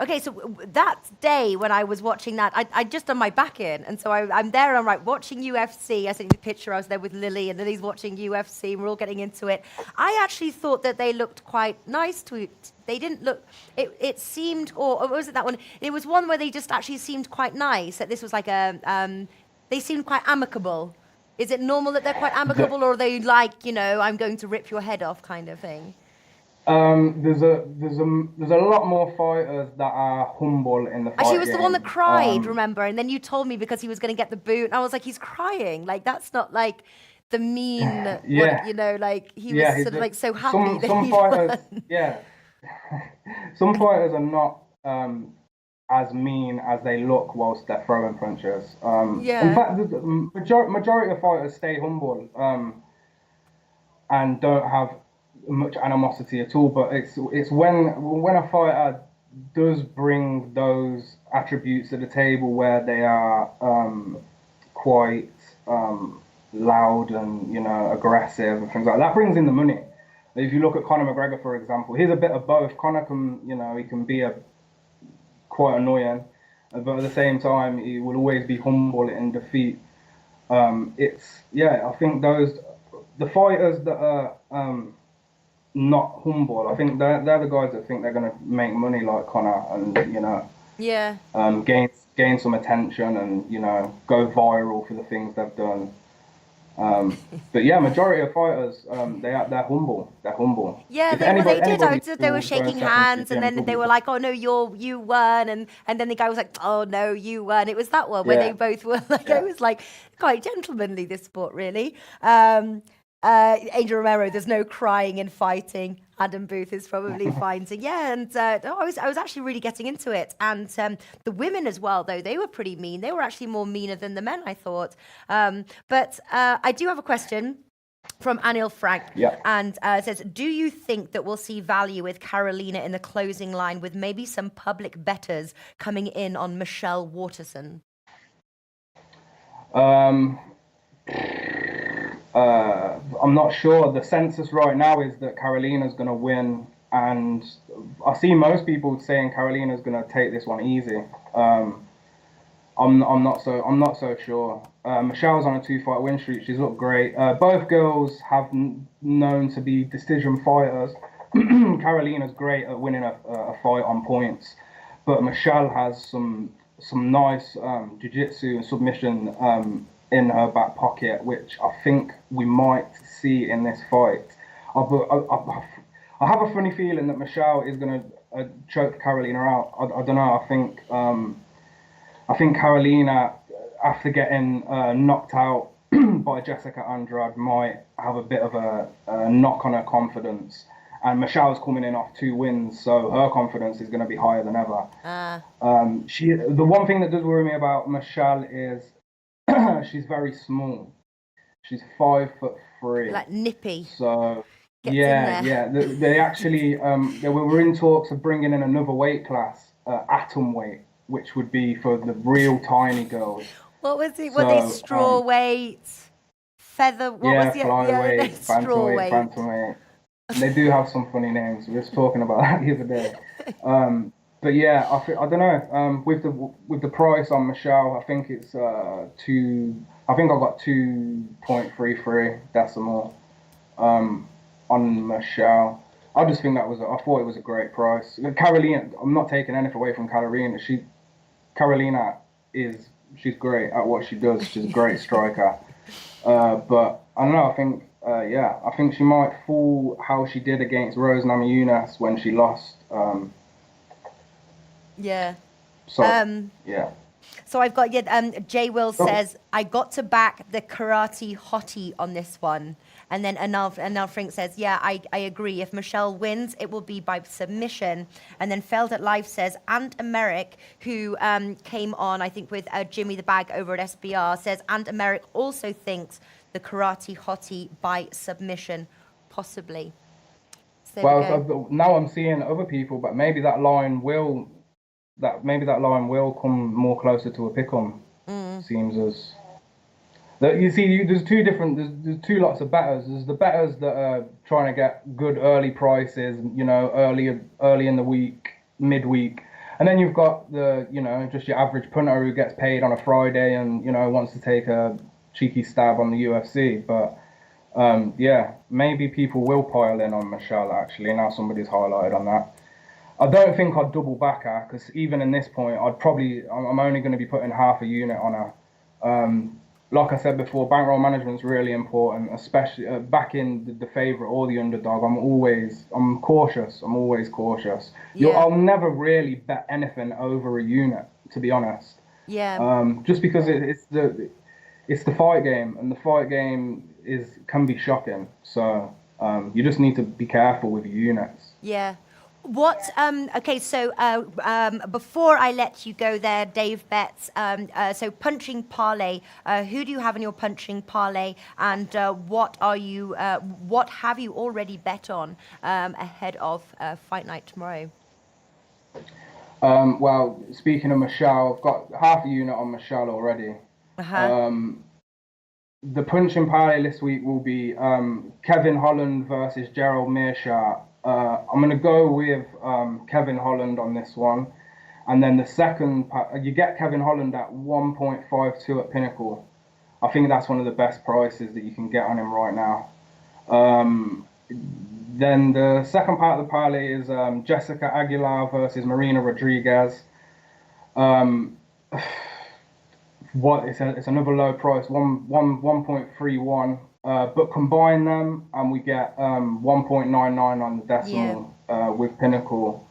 okay, so that day when I was watching that, I just done my back in, and so I'm there and I'm like watching UFC. I sent you the picture. I was there with Lily, and Lily's watching UFC. And we're all getting into it. I actually thought that they looked quite nice to it. They didn't look. It seemed, or was it that one? It was one where they just actually seemed quite nice. That this was like they seemed quite amicable. Is it normal that they're quite amicable, or are they like, I'm going to rip your head off kind of thing? There's a lot more fighters that are humble in the fight. She was the one that cried, remember? And then you told me because he was going to get the boot, and I was like, he's crying. Like that's not like the mean, yeah. like he was sort of like so happy. Some fighters, yeah. Some fighters are not as mean as they look whilst they're throwing punches. In fact, the majority of fighters stay humble and don't have much animosity at all. But it's when a fighter does bring those attributes to the table where they are quite loud and aggressive and things like that, brings in the money. If you look at Conor McGregor, for example, he's a bit of both. Conor can he can be quite annoying, but at the same time he will always be humble in defeat. I think the fighters that are not humble, I think they're the guys that think they're going to make money like Conor and gain some attention and go viral for the things they've done. But yeah, majority of fighters they're humble. They're humble. Yeah, they did. They were shaking hands, and then they were like, "Oh no, you won," and then the guy was like, "Oh no, you won." It was that one where they both were like, it was like quite gentlemanly, this sport, really. Angel Romero, there's no crying in fighting. Adam Booth is probably fine. So yeah, and I was actually really getting into it. And the women as well, though, they were pretty mean. They were actually more meaner than the men, I thought. But I do have a question from Anil Frank. And it says, do you think that we'll see value with Carolina in the closing line with maybe some public bettors coming in on Michelle Waterson? Um, I'm not sure. The census right now is that Carolina's going to win, and I see most people saying Carolina's going to take this one easy. I'm not so sure. Michelle's on a 2-fight win streak. She's looked great. Both girls have known to be decision fighters. Carolina's great at winning a fight on points, but Michelle has some nice jiu-jitsu and submission in her back pocket, which I think we might see in this fight. I have a funny feeling that Michelle is going to choke Carolina out. I don't know. I think Carolina, after getting knocked out by Jessica Andrade, might have a bit of a knock on her confidence. And Michelle's coming in off 2 wins, so her confidence is going to be higher than ever. The one thing that does worry me about Michelle is she's very small. She's 5'3". Like nippy. So Gets yeah, in there. yeah. They actually they were in talks of bringing in another weight class, atom weight, which would be for the real tiny girls. What was it? Were they straw weights? Feather? What Yeah, was it? flyweight, Straw weight. bantamweight. They do have some funny names. We were just talking about that the other day. But yeah, I don't know. With the price on Michelle, I think it's I think I got 2.33 decimal on Michelle. I just think I thought it was a great price. Carolina, I'm not taking anything away from Carolina. Carolina she's great at what she does. She's a great striker. But I don't know. I think she might fall how she did against Rose Namajunas when she lost. Yeah. So yeah. So I've got Jay Will says I got to back the karate hottie on this one, and then Anil Frink says I agree. If Michelle wins, it will be by submission. And then Feld at Life says Ant Emerick, who came on I think with Jimmy the Bag over at SBR, says Ant Emerick also thinks the karate hottie by submission, possibly. So now I'm seeing other people, but maybe that line will come more closer to a pick-em. Seems as that you see. There's there's 2 lots of bettors. There's the bettors that are trying to get good early prices, early in the week, midweek, and then you've got just your average punter who gets paid on a Friday and wants to take a cheeky stab on the UFC. But maybe people will pile in on Michelle. Actually, now somebody's highlighted on that. I don't think I'd double back her, because even in this point, I'm only going to be putting half a unit on her. Like I said before, bankroll management's really important, especially backing the favourite or the underdog. I'm cautious. I'm always cautious. Yeah. I'll never really bet anything over a unit, to be honest. Yeah. Just because it's the fight game, and the fight game can be shocking. So you just need to be careful with your units. Yeah. Okay, so before I let you go there, Dave Betts, so punching parlay, who do you have in your punching parlay, and what have you already bet on ahead of fight night tomorrow? Well, speaking of Michelle, I've got half a unit on Michelle already. The punching parlay this week will be Kevin Holland versus Gerald Meerschaert. I'm going to go with Kevin Holland on this one. And then the second, you get Kevin Holland at 1.52 at Pinnacle. I think that's one of the best prices that you can get on him right now. Then the second part of the parlay is Jessica Aguilar versus Marina Rodriguez. It's another low price, 1.31. But combine them and we get 1.99 on the decimal with Pinnacle,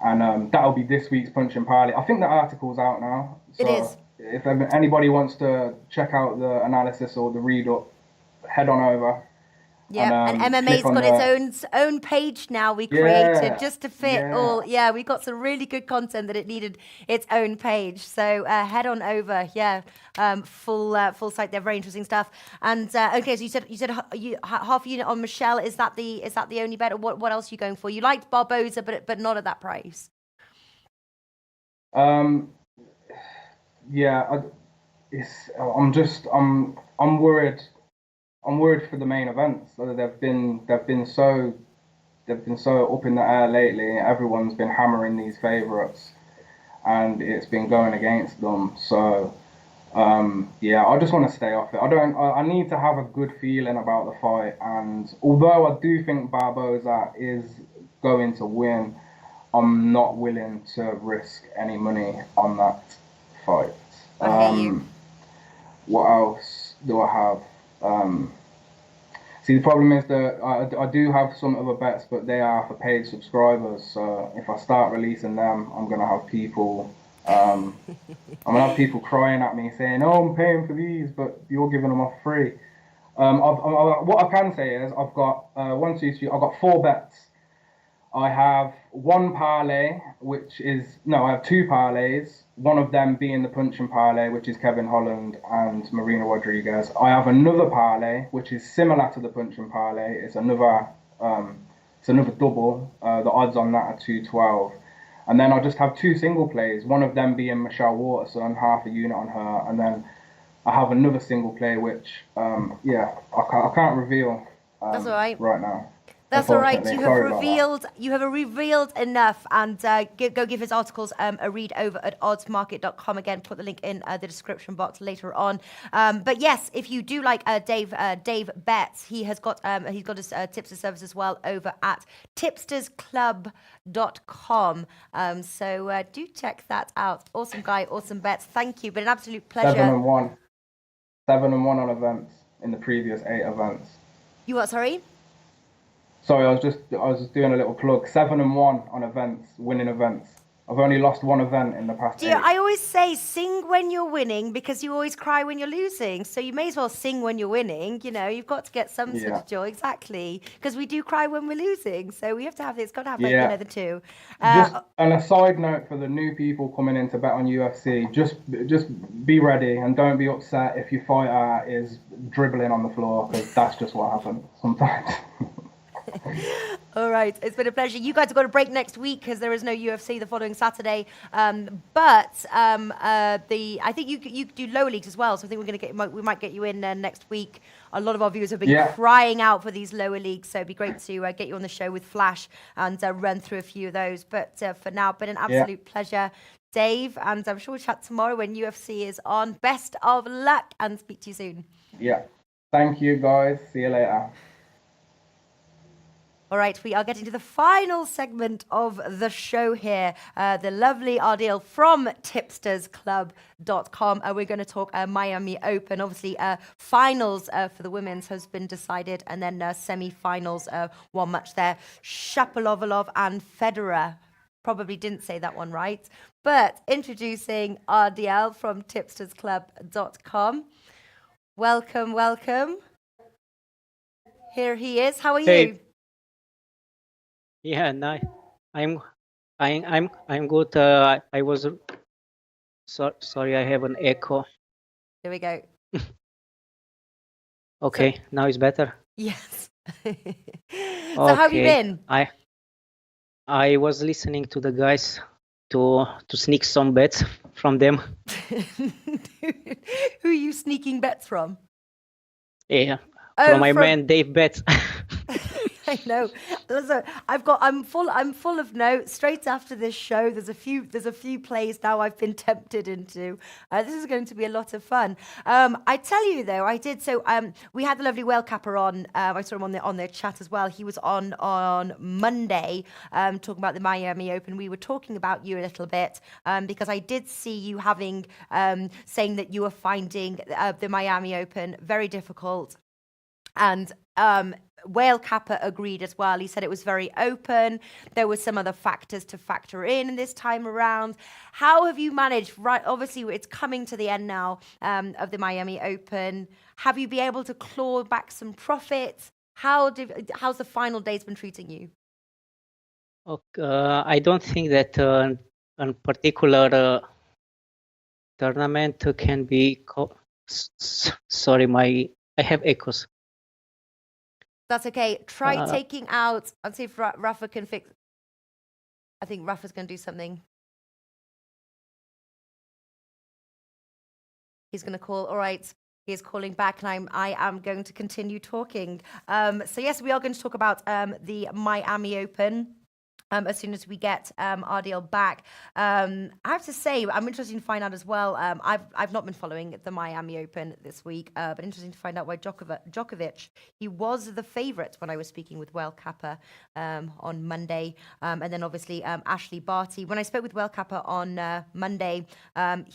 and that'll be this week's punching parlay. I think the article's out now. So it is. If anybody wants to check out the analysis or the read up, head on over. Yeah, and MMA's got its own page now we created just to fit all. Yeah, we got some really good content that it needed its own page. So head on over. Yeah, full site there. Very interesting stuff. And okay, so you said half a unit on Michelle. Is that the only bet? Or what else are you going for? You liked Barboza, but not at that price. I'm worried. I'm worried for the main events. They've been so up in the air lately. Everyone's been hammering these favourites, and it's been going against them. So yeah, I just want to stay off it. I need to have a good feeling about the fight. And although I do think Barboza is going to win, I'm not willing to risk any money on that fight. I hear you. What else do I have? See, the problem is that I do have some other bets, but they are for paid subscribers. So if I start releasing them, I'm gonna have people. I'm gonna have people crying at me saying, "Oh, I'm paying for these, but you're giving them off free." What I can say is I've got one, two, three. I've got 4 bets. I have one parlay, I have 2 parlays, one of them being the punching parlay, which is Kevin Holland and Marina Rodriguez. I have another parlay, which is similar to the punching parlay. It's another double. The odds on that are 212. And then I just have 2 single plays, one of them being Michelle Waterson, half a unit on her. And then I have another single play, which, I can't reveal That's all right. right now. That's all right. You have revealed enough, and go give his articles a read over at oddsmarket.com. Again, put the link in the description box later on. But yes, if you do like Dave Betts, he's got his tipster service as well over at tipstersclub.com. So do check that out. Awesome guy, awesome bets. Thank you. Been an absolute pleasure. 7-1 on events in the previous 8 events. You what? Sorry. Sorry, I was just doing a little plug. 7-1 on events, winning events. I've only lost 1 event in the past 8. I always say sing when you're winning because you always cry when you're losing. So you may as well sing when you're winning. You know, you've got to get some sort of joy. Exactly. Because we do cry when we're losing. So we have to have this. It's got to have the 2. Just on a side note for the new people coming in to bet on UFC, just be ready and don't be upset if your fighter is dribbling on the floor because that's just what happens sometimes. All right, it's been a pleasure. You guys have got a break next week because there is no UFC the following Saturday. But I think you do lower leagues as well. So I think we might get you in next week. A lot of our viewers have been crying out for these lower leagues, so it'd be great to get you on the show with Flash and run through a few of those. But for now, been an absolute pleasure, Dave, and I'm sure we'll chat tomorrow when UFC is on. Best of luck, and speak to you soon. Yeah, thank you guys. See you later. All right, we are getting to the final segment of the show here. The lovely Ardil from tipstersclub.com. We're going to talk Miami Open. Obviously, finals for the women's has been decided, and then semi-finals, one match there. Shapovalov and Federer. Probably didn't say that one right. But introducing Ardil from tipstersclub.com. Welcome, welcome. Here he is. How are you? Yeah, nice. I'm good. I was sorry. I have an echo. There we go. Okay, now it's better. Yes. So how have you been? I was listening to the guys to sneak some bets from them. Who are you sneaking bets from? Yeah, from my man Dave Betts. I know. Listen, I'm full of notes. Straight after this show, there's a few plays now I've been tempted into. This is going to be a lot of fun. I tell you though, I did. So we had the lovely Whale Capper on. I saw him on the chat as well. He was on Monday talking about the Miami Open. We were talking about you a little bit because I did see you having saying that you were finding the Miami Open very difficult. And Whale Capper agreed as well. He said it was very open. There were some other factors to factor in this time around. How have you managed? Right, obviously it's coming to the end now of the Miami Open. Have you been able to claw back some profits? How's the final days been treating you? Okay, I don't think that a particular tournament can be. Sorry, I have echoes. That's okay. Try taking out. I'll see if Rafa can fix. I think Rafa's going to do something. He's going to call. All right. He is calling back, and I am going to continue talking. So yes, we are going to talk about the Miami Open. As soon as we get RDL back, I have to say I'm interested to find out as well. I've not been following the Miami Open this week, but interesting to find out why Djokovic, he was the favourite when I was speaking with Well Kappa on Monday, and then obviously Ashley Barty. When I spoke with Well Kappa on Monday,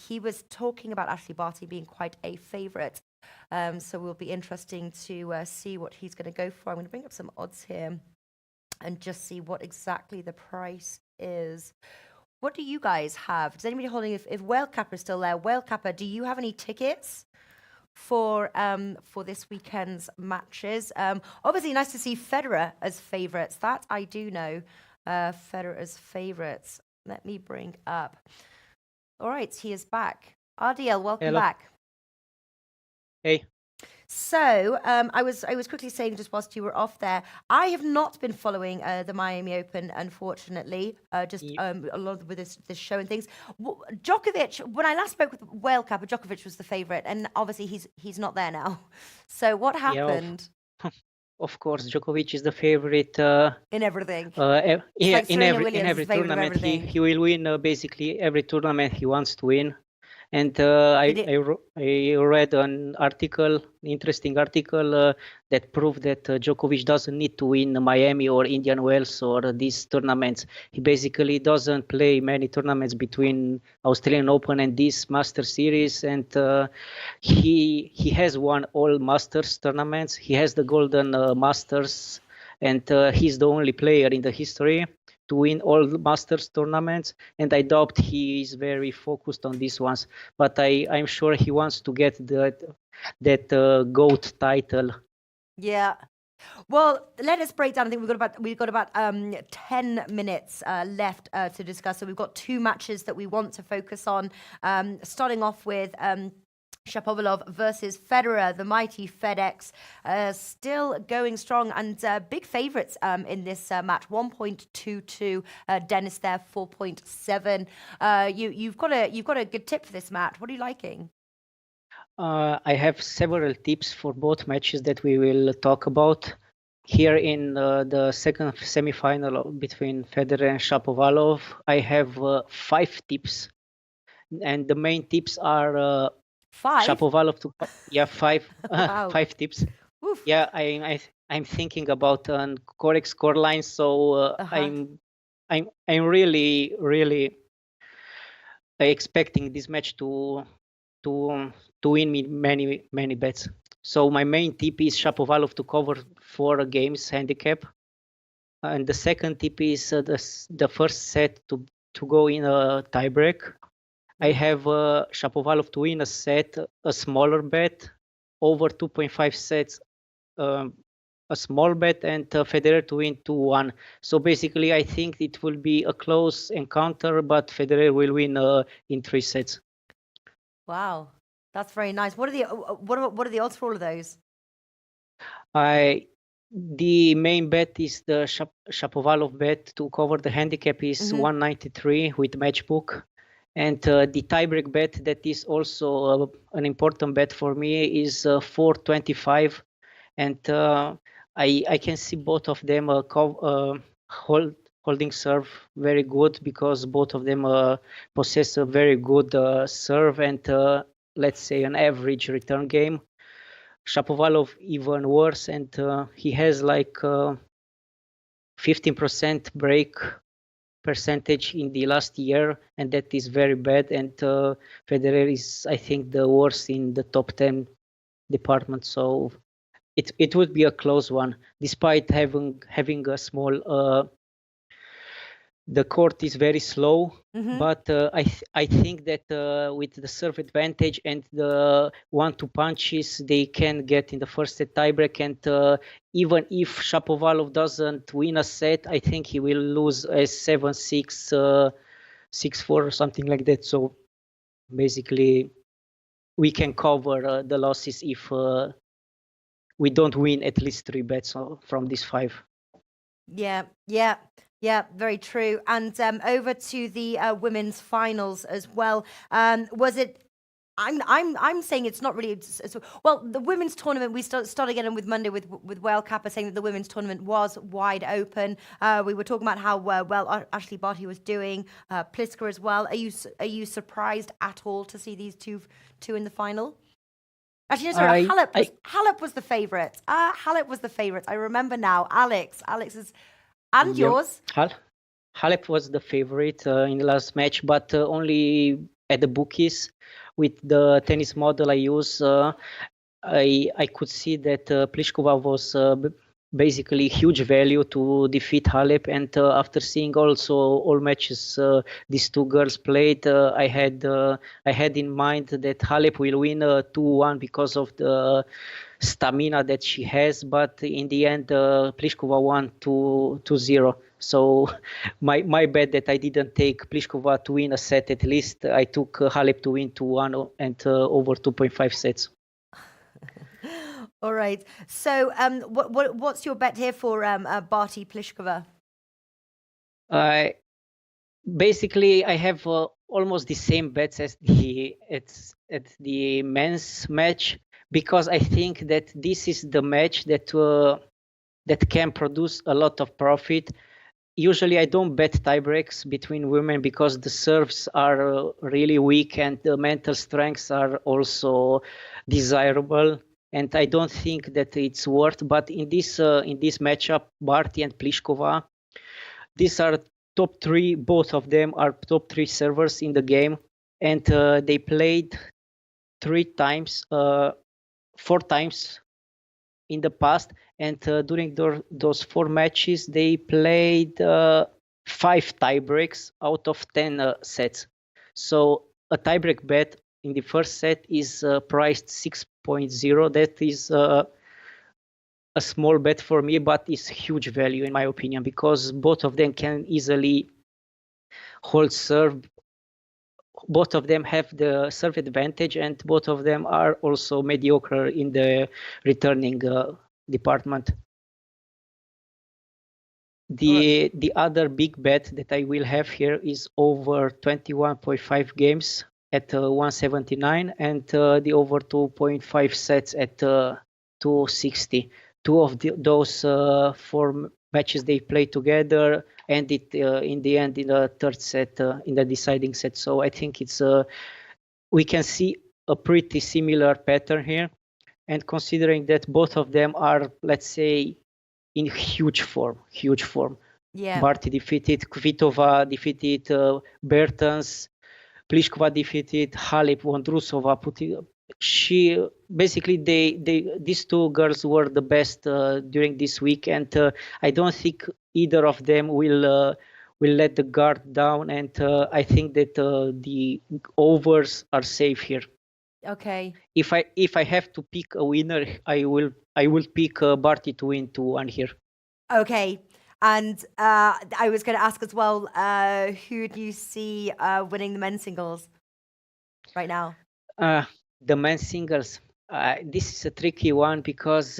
he was talking about Ashley Barty being quite a favourite. So we'll be interesting to see what he's going to go for. I'm going to bring up some odds here and just see what exactly the price is. What do you guys have? Does anybody holding, if Whale Kappa is still there, Whale Kappa, do you have any tickets for this weekend's matches? Obviously, nice to see Federer as favourites. That I do know. Federer as favourites. Let me bring up. All right, he is back. RDL, welcome Hello. back. Hey. So I was quickly saying just whilst you were off there, I have not been following the Miami Open, unfortunately. Just a lot with this show and things. Djokovic, when I last spoke with Whale Kappa, Djokovic was the favourite, and obviously he's not there now. So what happened? Of course, Djokovic is the favorite. In everything. Yeah, like in Serena every Williams is favourite of tournament, everything. he will win basically every tournament he wants to win. And I read an article, interesting article that proved that Djokovic doesn't need to win Miami or Indian Wells or these tournaments. He basically doesn't play many tournaments between Australian Open and this Master Series, and he has won all Masters tournaments. He has the Golden Masters, and he's the only player in the history to win all the Masters tournaments, and I doubt he is very focused on these ones. But I'm sure he wants to get that GOAT title. Yeah. Well, let us break down. I think we've got about 10 minutes left to discuss. So we've got two matches that we want to focus on. Starting off with Shapovalov versus Federer, the mighty FedEx, still going strong and big favourites in this match. 1.22. Dennis there 4.7. You've got a good tip for this match. What are you liking? I have several tips for both matches that we will talk about. Here in the second semi-final between Federer and Shapovalov, I have 5 tips, and the main tips are 5? Shapovalov to 5 Wow. 5 tips. Oof. Yeah, I'm thinking about a correct scoreline, so I'm really expecting this match to win me many bets. So my main tip is Shapovalov to cover 4 games handicap, and the second tip is the first set to go in a tiebreak. I have Shapovalov to win a set, a smaller bet, over 2.5 sets, a small bet, and Federer to win 2-1. So basically, I think it will be a close encounter, but Federer will win in 3 sets. Wow, that's very nice. What are the odds for all of those? The main bet is the Shapovalov bet to cover the handicap is 193 with matchbook. And the tiebreak bet that is also an important bet for me is 425, and I can see both of them holding serve very good, because both of them possess a very good serve and let's say an average return game. Shapovalov even worse, and he has like 15% break percentage in the last year, and that is very bad. And Federer is, I think, the worst in the top 10 department. So it would be a close one, despite having a small. The court is very slow, but I think that with the serve advantage and the 1-2 punches, they can get in the first set tiebreak. And even if Shapovalov doesn't win a set, I think he will lose as 7-6, 6-4 or something like that. So basically, we can cover the losses if we don't win at least 3 bets from these 5. Yeah, very true. And over to the women's finals as well. Was it? I'm saying it's not really. Well, the women's tournament, we start again with Monday with Whale Kappa saying that the women's tournament was wide open. We were talking about how well Ashley Barty was doing, Pliska as well. Are you surprised at all to see these two in the final? Actually, no, sorry, Halep was the favorite. Halep was the favorite. I remember now. Alex is, and yours. Halep was the favorite in the last match, but only at the bookies. With the tennis model I use, I could see that Pliskova was basically huge value to defeat Halep. And after seeing also all matches these two girls played, I had in mind that Halep will win 2-1 because of the stamina that she has. But in the end, Pliskova won 2-0. So my bet that I didn't take Pliskova to win a set at least. I took Halep to win 2-1 and over 2.5 sets. All right. So what's your bet here for Barty Pliskova? Basically, I have almost the same bets as the men's match, because I think that this is the match that can produce a lot of profit. Usually I don't bet tiebreaks between women because the serves are really weak and the mental strengths are also desirable, and I don't think that it's worth. But in this matchup, Barty and Pliskova, these are top three. Both of them are top three servers in the game, and they played 4 times in the past, and during those 4 matches they played 5 tiebreaks out of 10 sets. So a tiebreak bet in the first set is priced 6.0. That is a small bet for me, but it's huge value in my opinion, because both of them can easily hold serve. Both of them have the serve advantage, and both of them are also mediocre in the returning department. The other big bet that I will have here is over 21.5 games at 179, and the over 2.5 sets at 260. Two of those 4 matches they played together ended in the end in the third set, in the deciding set. So I think it's we can see a pretty similar pattern here, and considering that both of them are, let's say, in huge form. Yeah. Barty defeated Kvitova, defeated Bertens, Pliskova defeated Halep, Vondrusova. She basically these two girls were the best during this week, and I don't think either of them will let the guard down, and I think that the overs are safe here. Okay. If I have to pick a winner, I will pick Barty to win 2-1 here. Okay. And I was going to ask as well, who do you see winning the men's singles right now? The men's singles. This is a tricky one because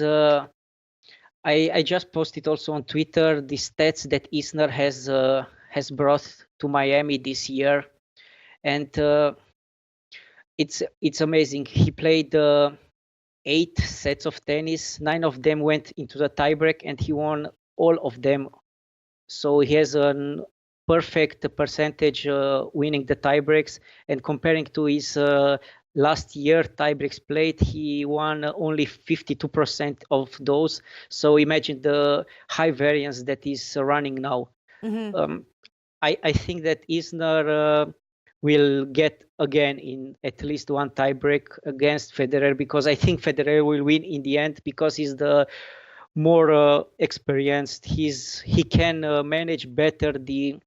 I just posted also on Twitter the stats that Isner has brought to Miami this year, and it's amazing. He played 8 sets of tennis. 9 of them went into the tiebreak, and he won all of them. So he has a perfect percentage winning the tiebreaks, and comparing to his last year tiebreaks played, he won only 52% of those. So imagine the high variance that is running now. Mm-hmm. I think that Isner will get again in at least one tiebreak against Federer, because I think Federer will win in the end because he's the more experienced. He can manage better the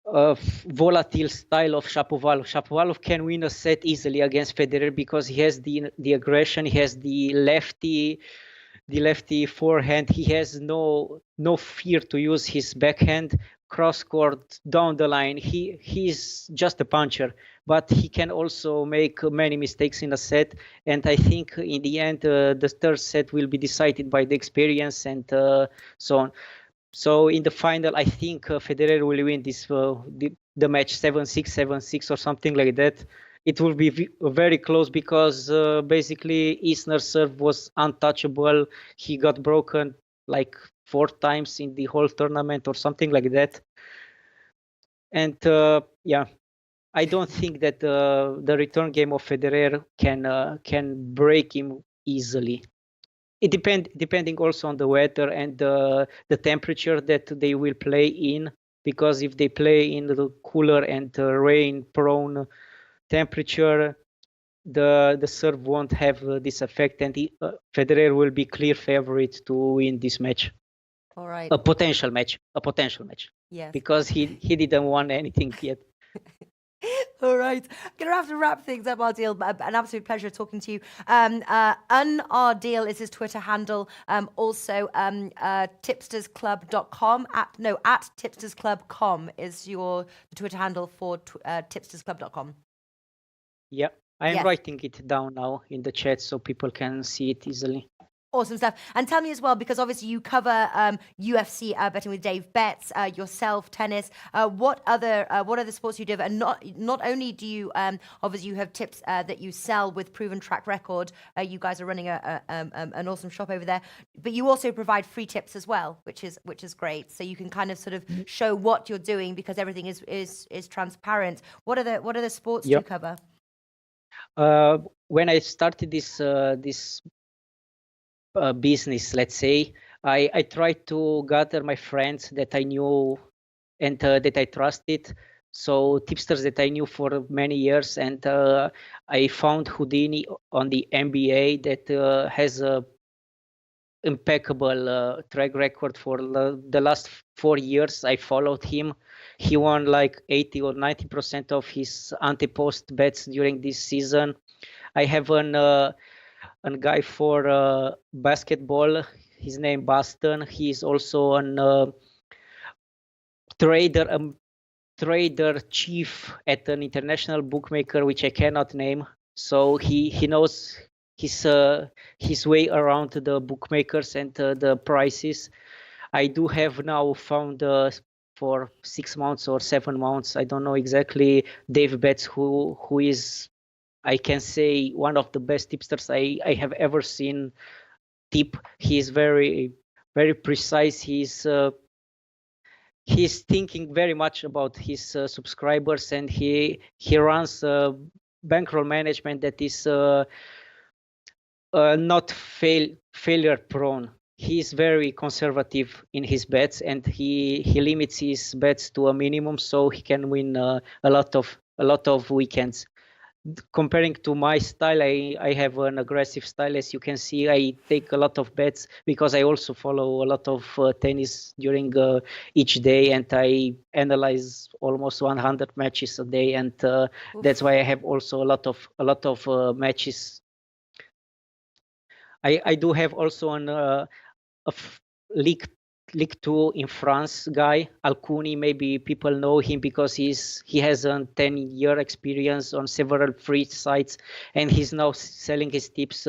volatile style of Shapovalov. Shapovalov can win a set easily against Federer because he has the aggression, he has the lefty forehand, he has no fear to use his backhand cross court down the line. He's just a puncher, but he can also make many mistakes in a set, and I think in the end the third set will be decided by the experience and so on. So in the final, I think Federer will win this the match 7-6, 7-6 or something like that, it will be very close because basically Isner's serve was untouchable. He got broken like 4 times in the whole tournament or something like that. And yeah, I don't think that the return game of Federer can break him easily. It depending also on the weather and the temperature that they will play in. Because if they play in the cooler and rain-prone temperature, the serve won't have this effect, and Federer will be clear favorite to win this match. All right. A potential match, Yes. because he didn't won anything yet. All right. Gonna have to wrap things up, Ardil. An absolute pleasure talking to you. Ardil is his Twitter handle. Also, tipstersclub.com at tipstersclub.com is your Twitter handle for tipstersclub.com. Yeah, I'm Yes. writing it down now in the chat so people can see it easily. Awesome stuff. And tell me as well, because obviously you cover UFC betting with Dave Betts, yourself, tennis. What other sports you do? And not only do you obviously you have tips that you sell with proven track record. You guys are running an awesome shop over there, but you also provide free tips as well, which is great. So you can kind of sort of show what you're doing because everything is transparent. What are the sports you cover? When I started this business, let's say, I tried to gather my friends that I knew and that I trusted. So tipsters that I knew for many years, and I found Houdini on the NBA that has a impeccable track record for the last 4 years. I followed him. He won like 80 or 90% of his ante-post bets during this season. I have a guy for basketball. His name Baston. He is also an trader chief at an international bookmaker, which I cannot name. So he knows his way around the bookmakers and the prices. I do have now found for 6 months or 7 months, I don't know exactly, Dave Betts, who is, I can say, one of the best tipsters I have ever seen tip. He is very, very precise. He's thinking very much about his subscribers, and he runs bankroll management that is not failure prone. He's very conservative in his bets, and he limits his bets to a minimum so he can win a lot of weekends. Comparing to my style, I have an aggressive style. As you can see, I take a lot of bets because I also follow a lot of tennis during each day, and I analyze almost 100 matches a day, and that's why I have also a lot of matches. I do have also a League 2 in France guy, Alcuni. Maybe people know him because he has a 10-year experience on several free sites, and he's now selling his tips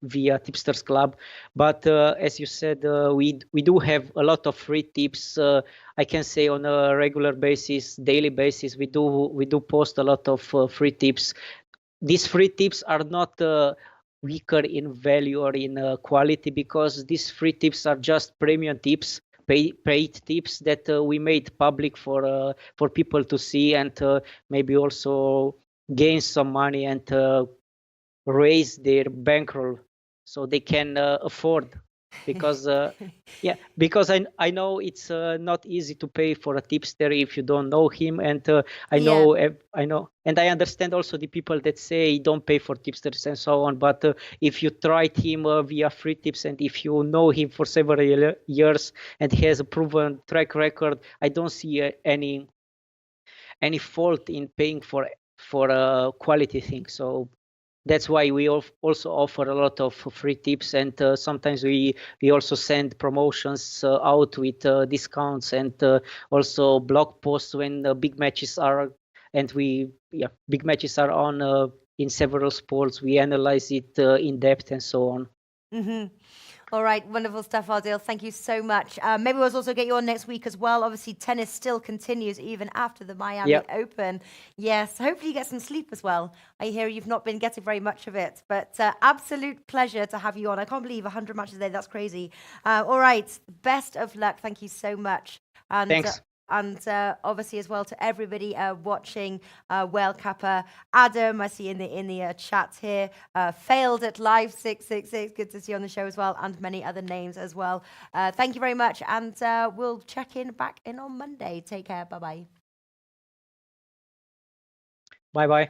via Tipsters Club. But as you said, we do have a lot of free tips. I can say on a regular basis, daily basis, we do post a lot of free tips. These free tips are not weaker in value or in quality, because these free tips are just premium tips, paid tips that we made public for people to see, and maybe also gain some money and raise their bankroll so they can afford. Because because I know it's not easy to pay for a tipster if you don't know him, and I know, and I understand also the people that say don't pay for tipsters and so on. But if you tried him via free tips, and if you know him for several years and he has a proven track record, I don't see any fault in paying for a quality thing. So that's why we also offer a lot of free tips, and sometimes we also send promotions out with discounts, and also blog posts when big matches are, and big matches are on in several sports. We analyze it in depth and so on. Mm-hmm. All right, wonderful stuff, Ardil. Thank you so much. Maybe we'll also get you on next week as well. Obviously, tennis still continues even after the Miami Open. Yes, hopefully you get some sleep as well. I hear you've not been getting very much of it, but absolute pleasure to have you on. I can't believe 100 matches a day. That's crazy. All right, best of luck. Thank you so much. And, Thanks. And obviously as well to everybody watching World Cup. Adam, I see in the chat here, failed at live 666. Good to see you on the show as well, and many other names as well. Thank you very much, and we'll check in back in on Monday. Take care. Bye bye. Bye bye.